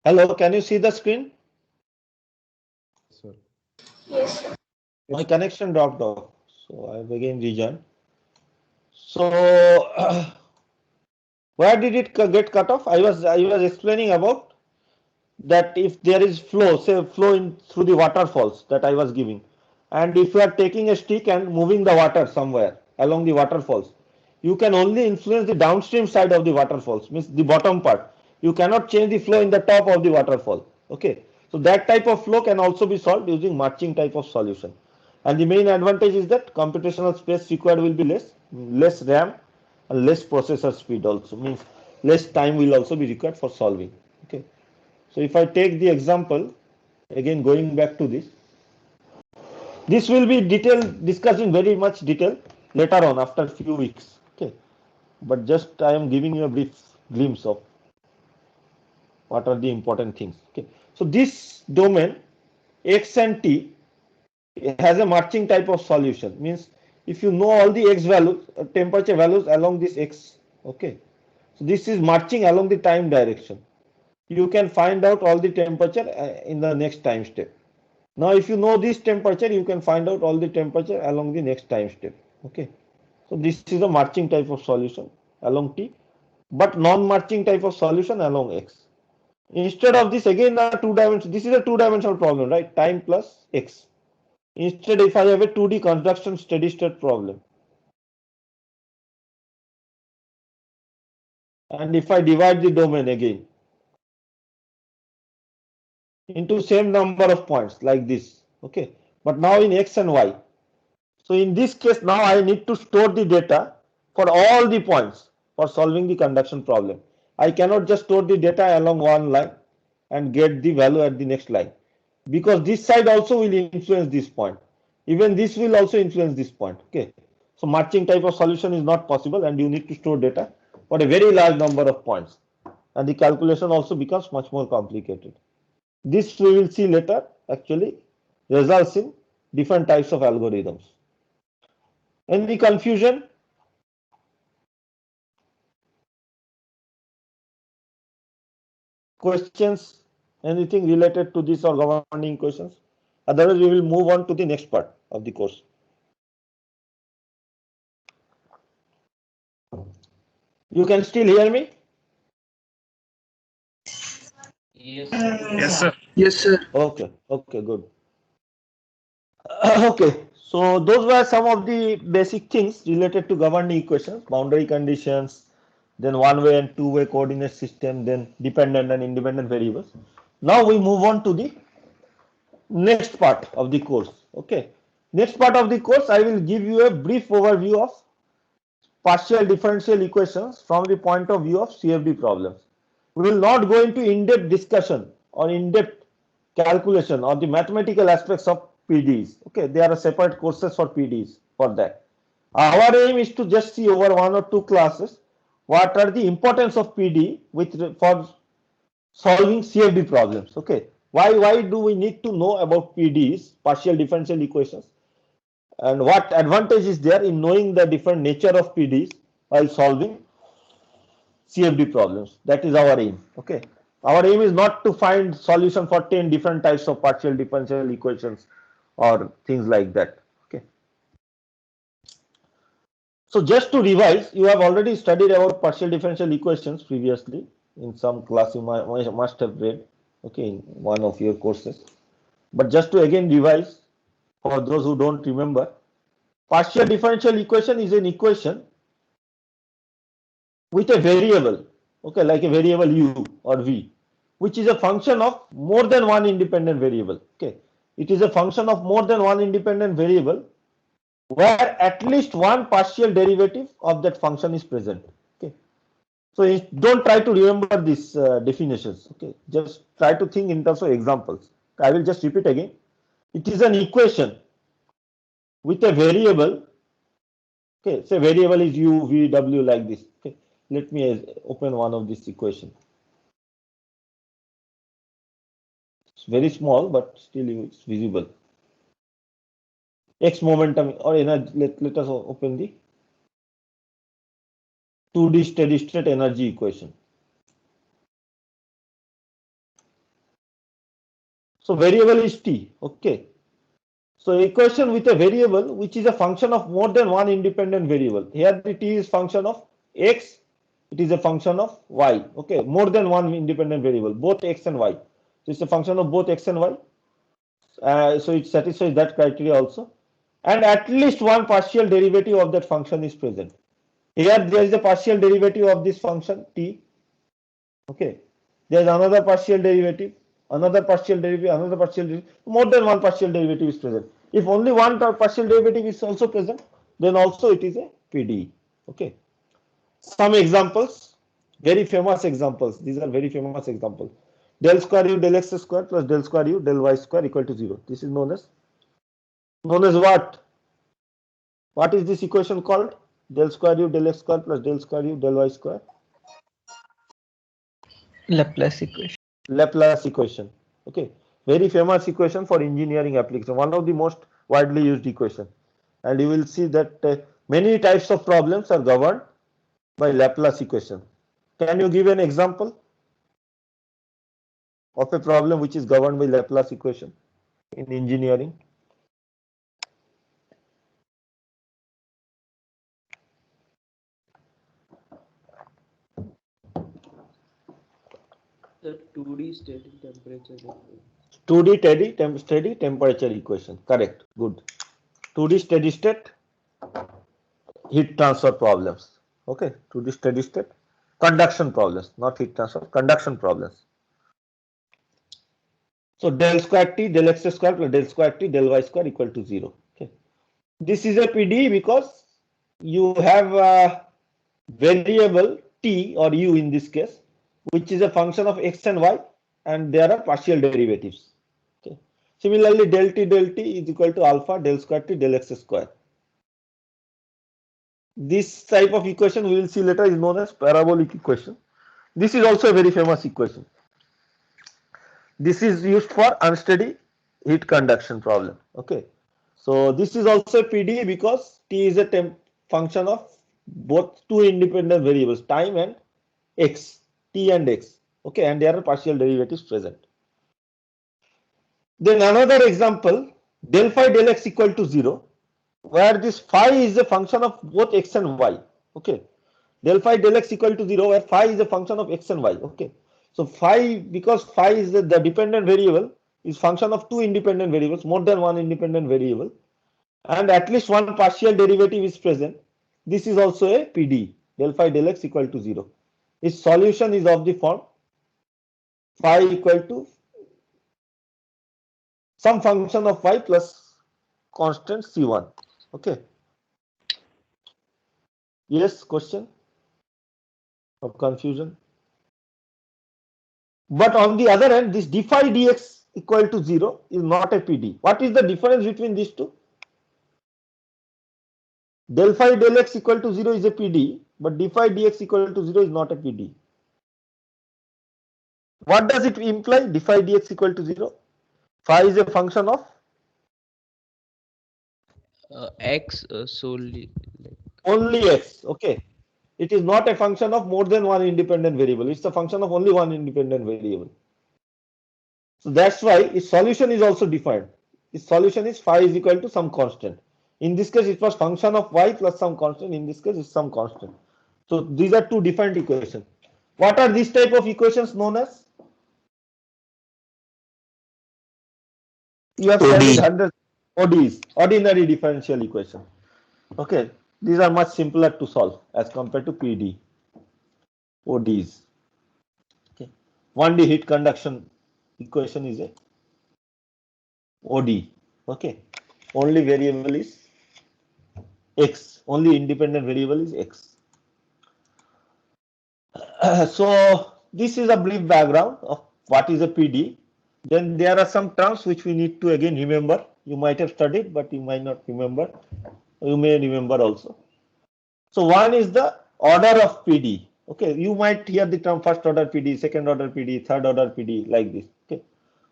Hello, can you see the screen? Sir. Yes, sir. My connection dropped off, so I've again rejoined. So where did it get cut off? I was explaining about that if there is flow, say flow in through the waterfalls that I was giving, and if you are taking a stick and moving the water somewhere along the waterfalls, you can only influence the downstream side of the waterfalls, means the bottom part. You cannot change the flow in the top of the waterfall. Okay, so that type of flow can also be solved using matching type of solution. And the main advantage is that computational space required will be less RAM and less processor speed also, means less time will also be required for solving. Okay. So if I take the example, again going back to this will be discussed in very much detail later on after a few weeks. Okay, but just I am giving you a brief glimpse of what are the important things. Okay, so this domain X and T has a matching type of solution. Means if you know all the X values, temperature values along this X. Okay, so this is marching along the time direction. You can find out all the temperature in the next time step. Now, if you know this temperature, you can find out all the temperature along the next time step. Okay. So this is a marching type of solution along T, but non-marching type of solution along X. Instead of this, again, this is a two-dimensional problem, right? Time plus X. Instead, if I have a 2D construction steady state problem, and if I divide the domain again into same number of points like this, okay, but now in X and Y. So in this case, now I need to store the data for all the points for solving the conduction problem. I cannot just store the data along one line and get the value at the next line, because this side also will influence this point. Even this will also influence this point. Okay. So matching type of solution is not possible, and you need to store data for a very large number of points. And the calculation also becomes much more complicated. This we will see later actually results in different types of algorithms. Any confusion? Questions? Anything related to this or governing questions? Otherwise, we will move on to the next part of the course. You can still hear me? Yes, sir. Yes, sir. Yes, sir. Okay, okay, good. Okay, so those were some of the basic things related to governing equations, boundary conditions, then one-way and two-way coordinate system, then dependent and independent variables. Now we move on to the next part of the course. Okay, next part of the course, I will give you a brief overview of partial differential equations from the point of view of CFD problems. We will not go into in-depth discussion or in-depth calculation or the mathematical aspects of PDEs. Okay, there are separate courses for PDEs for that. Our aim is to just see over one or two classes what are the importance of PDE for solving CFD problems. Okay, why do we need to know about PDEs, partial differential equations, and what advantage is there in knowing the different nature of PDEs while solving CFD problems? That is our aim. Okay, our aim is not to find solution for 10 different types of partial differential equations or things like that. Okay, so just to revise, you have already studied about partial differential equations previously in some class. You must have read, okay, in one of your courses. But just to again revise for those who don't remember, partial differential equation is an equation with a variable, okay, like a variable u or v, which is a function of more than one independent variable. Okay, it is a function of more than one independent variable where at least one partial derivative of that function is present. Okay, so don't try to remember these definitions. Okay, just try to think in terms of examples. I will just repeat again. It is an equation with a variable. Okay, say variable is u, v, w like this. Okay, let me open one of this equation. It's very small, but still it's visible. X momentum or energy. Let us open the 2D steady state energy equation. So variable is t. Okay. So equation with a variable which is a function of more than one independent variable. Here the t is function of x, it is a function of y. Okay, more than one independent variable, both x and y. So it's a function of both x and y. So it satisfies that criteria also. And at least one partial derivative of that function is present. Here there is a partial derivative of this function t. Okay, there is another partial derivative, another partial derivative, another partial derivative. More than one partial derivative is present. If only one partial derivative is also present, then also it is a PDE. Okay. Some examples, very famous examples. These are very famous examples. Del square u del x square plus del square u del y square equal to 0. This is known as what? What is this equation called? Del square u del x square plus del square u del y square. Laplace equation. Laplace equation. Okay, very famous equation for engineering application. One of the most widely used equation, and you will see that many types of problems are governed by Laplace equation. Can you give an example of a problem which is governed by Laplace equation in engineering? The 2D steady temperature equation. 2D steady temperature equation. Correct. Good. 2D steady state heat transfer problems. Okay. 2D steady state conduction problems, not heat transfer, conduction problems. So del square t del x square plus del square t del y square equal to 0. Okay. This is a PDE because you have a variable t or u in this case, which is a function of x and y, and there are partial derivatives. Okay. Similarly, del t is equal to alpha del square t del x square. This type of equation we will see later is known as parabolic equation. This is also a very famous equation. This is used for unsteady heat conduction problem. Okay. So this is also a PDE because t is a function of both two independent variables, time and x, t and x. Okay, and there are partial derivatives present. Then another example, del phi del x equal to 0, where this phi is a function of both x and y. Okay, del phi del x equal to 0, where phi is a function of x and y. Okay, so phi, because phi is the dependent variable, is function of two independent variables, more than one independent variable, and at least one partial derivative is present. This is also a PDE, del phi del x equal to 0. Its solution is of the form phi equal to some function of y plus constant c1. Okay. Yes, question or confusion? But on the other hand, this d phi dx equal to 0 is not a PDE. What is the difference between these two? Del phi del x equal to 0 is a PDE, but d phi dx equal to 0 is not a PDE. What does it imply? D phi dx equal to 0. Phi is a function of X solely. only x. Okay. It is not a function of more than one independent variable. It's a function of only one independent variable. So that's why its solution is also defined. Its solution is phi is equal to some constant. In this case, it was function of y plus some constant. In this case, it's some constant. So these are two different equations. What are these type of equations known as? You have studied hundreds ODEs, ordinary differential equation. Okay, these are much simpler to solve as compared to PD. ODEs. Okay, 1D heat conduction equation is a ODE. Okay, only variable is x. Only independent variable is x. So this is a brief background of what is a PD. Then there are some terms which we need to again remember. You might have studied, but you might not remember. You may remember also. So one is the order of PD. Okay, you might hear the term first order PD, second order PD, third order PD like this. Okay,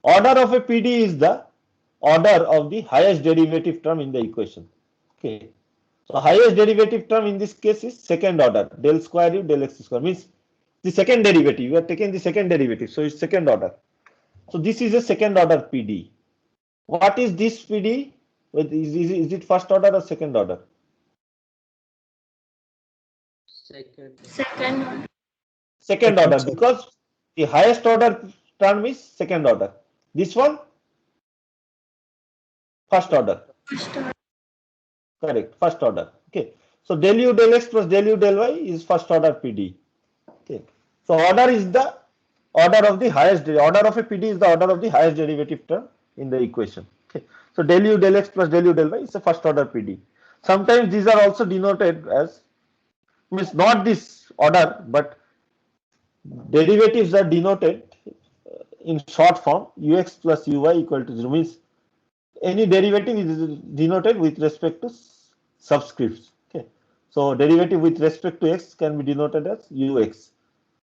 order of a PD is the order of the highest derivative term in the equation. Okay, so highest derivative term in this case is second order, del square u del x square, means the second derivative. You are taking the second derivative, so it's second order. So this is a second order PD. What is this PD? Is it first order or second order? Second. Second one. Second order, sir. because the highest order term is second order. This one, first order. First order. Correct, first order. Okay. So del u del x plus del u del y is first order PD. Okay. So order is the order of the highest, order of a PD is the order of the highest derivative term in the equation. Okay. So del u del x plus del u del y is a first order PD. Sometimes these are also denoted as, means not this order, but derivatives are denoted in short form, ux plus uy equal to 0, means any derivative is denoted with respect to subscripts. Okay. So derivative with respect to x can be denoted as ux,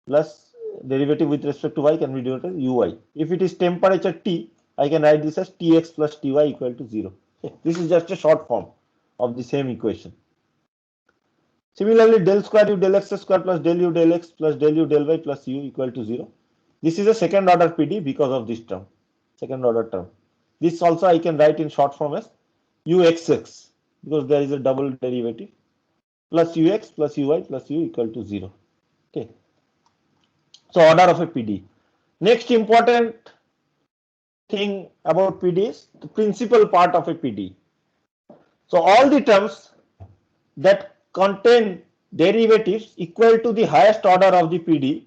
plus derivative with respect to y can be denoted as uy. If it is temperature T, I can write this as Tx plus Ty equal to 0. Okay. This is just a short form of the same equation. Similarly, del square u del x square plus del u del x plus del u del y plus u equal to 0. This is a second order PD because of this term, second order term. This also I can write in short form as uxx, because there is a double derivative, plus ux plus uy plus u equal to 0. Okay. So order of a PD. Next important thing about PD is the principal part of a PD. So all the terms that contain derivatives equal to the highest order of the PD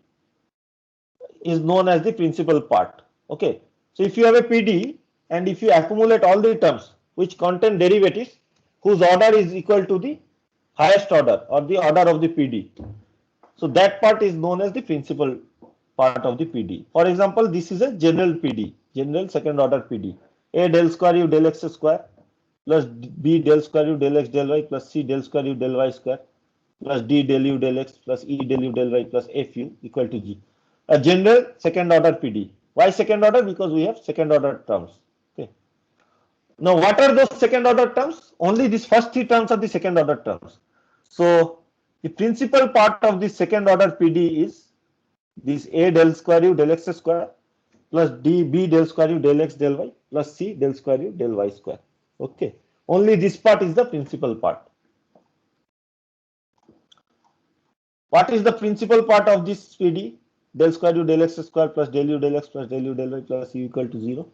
is known as the principal part. Okay. So if you have a PD and if you accumulate all the terms which contain derivatives whose order is equal to the highest order or the order of the PD, so that part is known as the principal part of the PD. For example, this is a general PD, general second order PD. A del square u del x square plus b del square u del x del y plus c del square u del y square plus d del u del x plus e del u del y plus fu equal to g. A general second order PD. Why second order? Because we have second order terms. Okay. Now, what are those second order terms? Only these first three terms are the second order terms. So the principal part of the second order PD is this a del square u del x square plus d b del square u del x del y plus c del square u del y square. Okay. Only this part is the principal part. What is the principal part of this PD? Del square u del x square plus del u del x plus del u del y plus u equal to 0.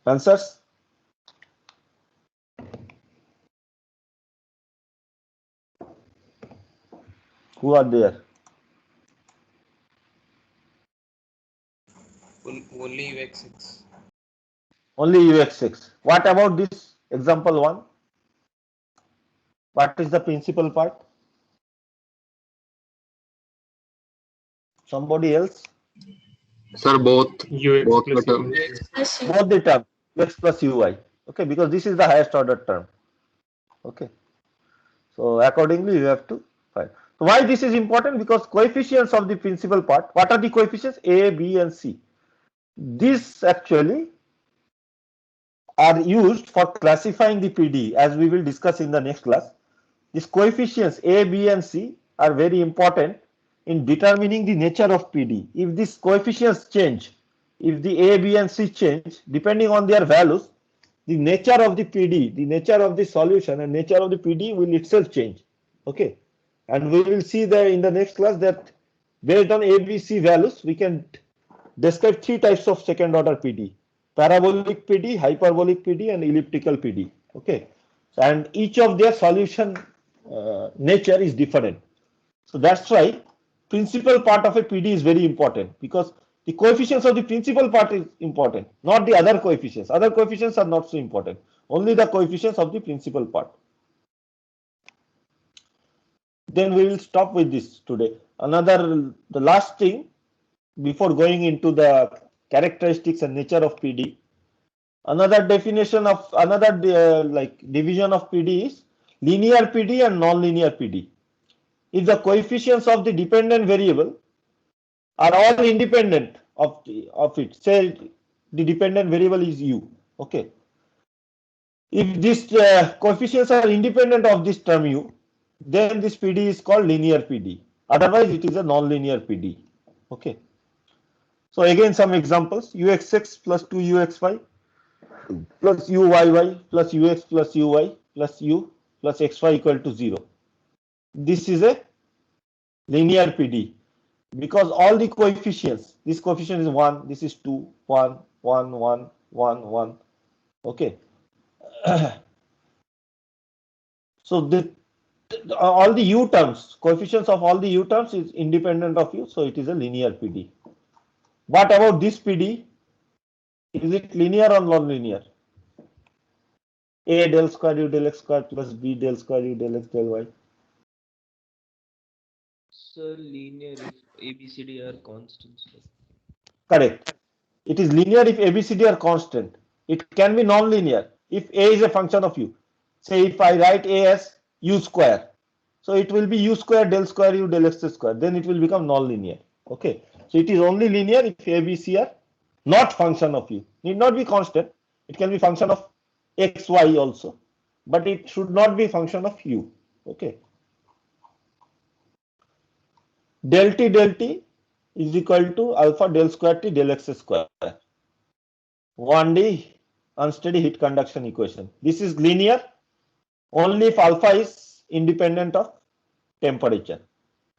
Answers? Who are there? Only UX6. Only UX6. What about this example 1? What is the principal part? Somebody else? Sir, both UX both plus the term. Plus U. Both the term x plus ui. Okay, because this is the highest order term. Okay. So accordingly, you have to find. So why this is important? Because coefficients of the principal part. What are the coefficients? A, B, and C. These actually are used for classifying the PD, as we will discuss in the next class. These coefficients A, B, and C are very important in determining the nature of PD. If these coefficients change, if the A, B, and C change, depending on their values, the nature of the PD, the nature of the solution, and nature of the PD will itself change. Okay, and we will see that in the next class that based on A, B, C values, we can describe three types of second order PD: parabolic PD, hyperbolic PD, and elliptical PD. Okay, and each of their solution nature is different. So that's why principal part of a PD is very important, because the coefficients of the principal part is important, not the other coefficients. Other coefficients are not so important. Only the coefficients of the principal part. Then we will stop with this today. The last thing before going into the characteristics and nature of PD. Another definition of division of PD is linear PD and non-linear PD. If the coefficients of the dependent variable are all independent of it, say the dependent variable is u, okay, If these coefficients are independent of this term u, then this PD is called linear PD. Otherwise, it is a non-linear PD. Okay. So again, some examples: uxx plus 2uxy plus uyy plus ux plus uy plus u plus xy equal to 0. This is a linear PD because all the coefficients, this coefficient is 1, this is 2, 1, 1, 1, 1, 1. Okay. So all the u terms, coefficients of all the u terms is independent of u, so it is a linear PD. What about this PD? Is it linear or non-linear? A del square u del x square plus b del square u del x del y. So linear if ABCD are constants. Correct. It is linear if ABCD are constant. It can be non-linear if A is a function of u. Say if I write A as u square, so it will be u square del square u del x square. Then it will become non-linear. Okay. So it is only linear if ABC are not function of u. Need not be constant. It can be function of x, y also, but it should not be function of u. Okay. Del t is equal to alpha del square t del x square. 1D unsteady heat conduction equation. This is linear only if alpha is independent of temperature.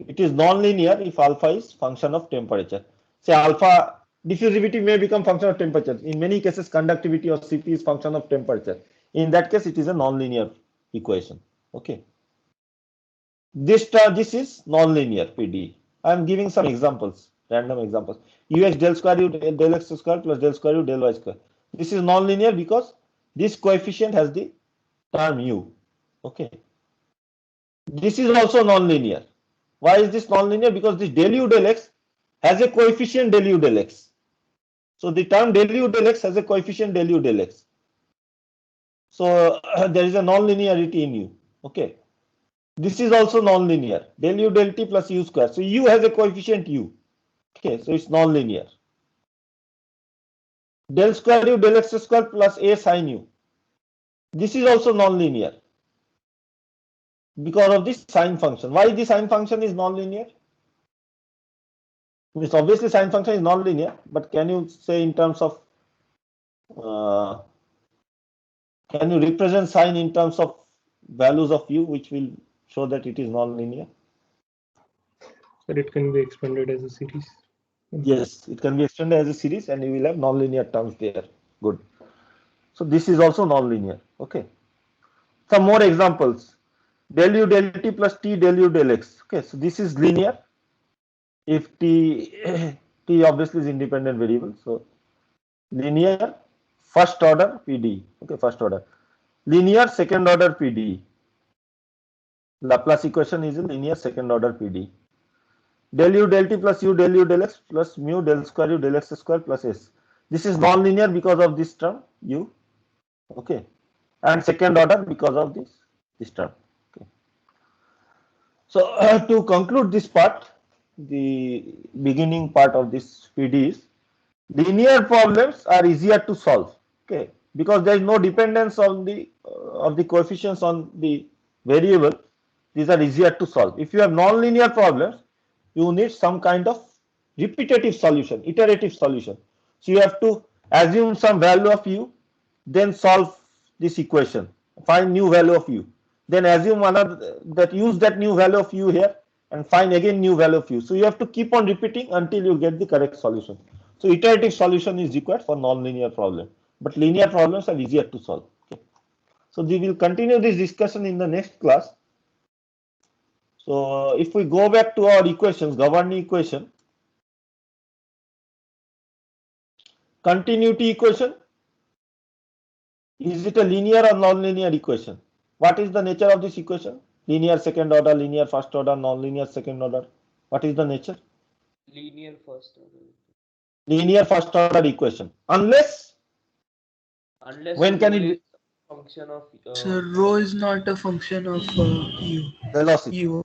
It is non-linear if alpha is function of temperature. Say alpha diffusivity may become function of temperature. In many cases, conductivity of Cp is function of temperature. In that case, it is a non-linear equation. Okay. This is non-linear PD. I am giving some examples, random examples. Ux del square u del x square plus del square u del y square. This is non-linear because this coefficient has the term u. Okay. This is also non-linear. Why is this non-linear? Because this del u del x has a coefficient del u del x. So the term del u del x has a coefficient del u del x. So there is a non-linearity in u. Okay. This is also non-linear. Del u del t plus u square. So u has a coefficient u. Okay, so it's non-linear. Del square u del x square plus a sin u. This is also non-linear because of this sine function. Why the sine function is non-linear? Means obviously sine function is non-linear, but can you say in terms of can you represent sine in terms of values of u, which will show that it is non-linear? But it can be expanded as a series. Yes, it can be extended as a series and you will have non-linear terms there. Good. So this is also non-linear. Okay. Some more examples. Del u del t plus t del u del x. Okay, so this is linear if t obviously is independent variable. So linear first order PD. Okay, first order. Linear second order PD. Laplace equation is a linear second order PD. Del u del t plus u del u del x plus mu del square u del x square plus s. This is non-linear because of this term u. Okay, and second order because of this term. Okay. So to conclude this part, the beginning part of this PD is linear problems are easier to solve. Okay, because there is no dependence on the of the coefficients on the variable. These are easier to solve. If you have non-linear problems, you need some kind of repetitive solution, iterative solution. So you have to assume some value of u, then solve this equation, find new value of u, then assume another that use that new value of u here and find again new value of u. So you have to keep on repeating until you get the correct solution. So iterative solution is required for non-linear problem, but linear problems are easier to solve. Okay. So we will continue this discussion in the next class. So if we go back to our equations, governing equation, continuity equation, is it a linear or non-linear equation? What is the nature of this equation? Linear second order, linear first order, non-linear second order. What is the nature? Linear first order. Linear first order equation. Unless when can it be? Function of So rho is not a function of u. Velocity. U.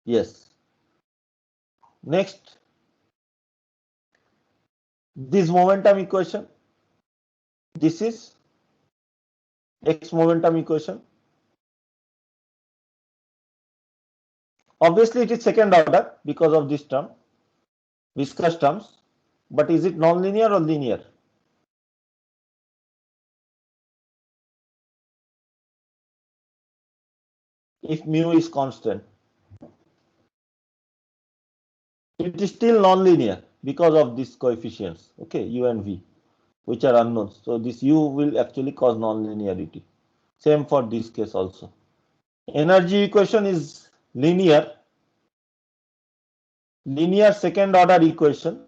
Yes. Next, this momentum equation. This is X momentum equation. Obviously, it is second order because of this term, viscous terms. But is it non-linear or linear? If mu is constant, it is still non-linear because of these coefficients, okay, u and v, which are unknowns. So this u will actually cause non-linearity. Same for this case also. Energy equation is linear second order equation.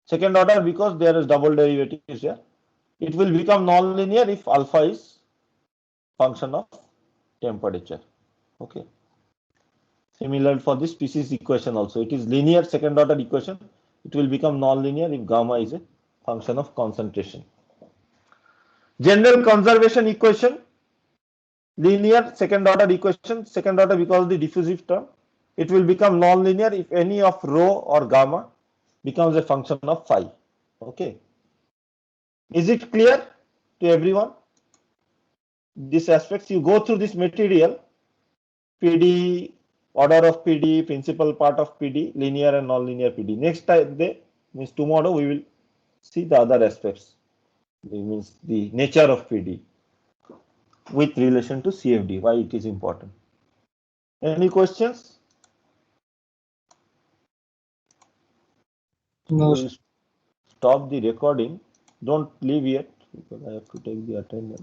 Second order because there is double derivatives here. It will become non-linear if alpha is function of temperature. Okay. Similar for this species equation also. It is linear second order equation. It will become non-linear if gamma is a function of concentration. General conservation equation, linear second order equation, second order because of the diffusive term. It will become non-linear if any of rho or gamma becomes a function of phi. Okay. Is it clear to everyone? These aspects, you go through this material, PD, order of PD, principal part of PD, linear and non-linear PD. Next day, means tomorrow, we will see the other aspects. It means the nature of PD with relation to CFD, why it is important. Any questions? No, We will stop the recording. Don't leave yet because I have to take the attendance.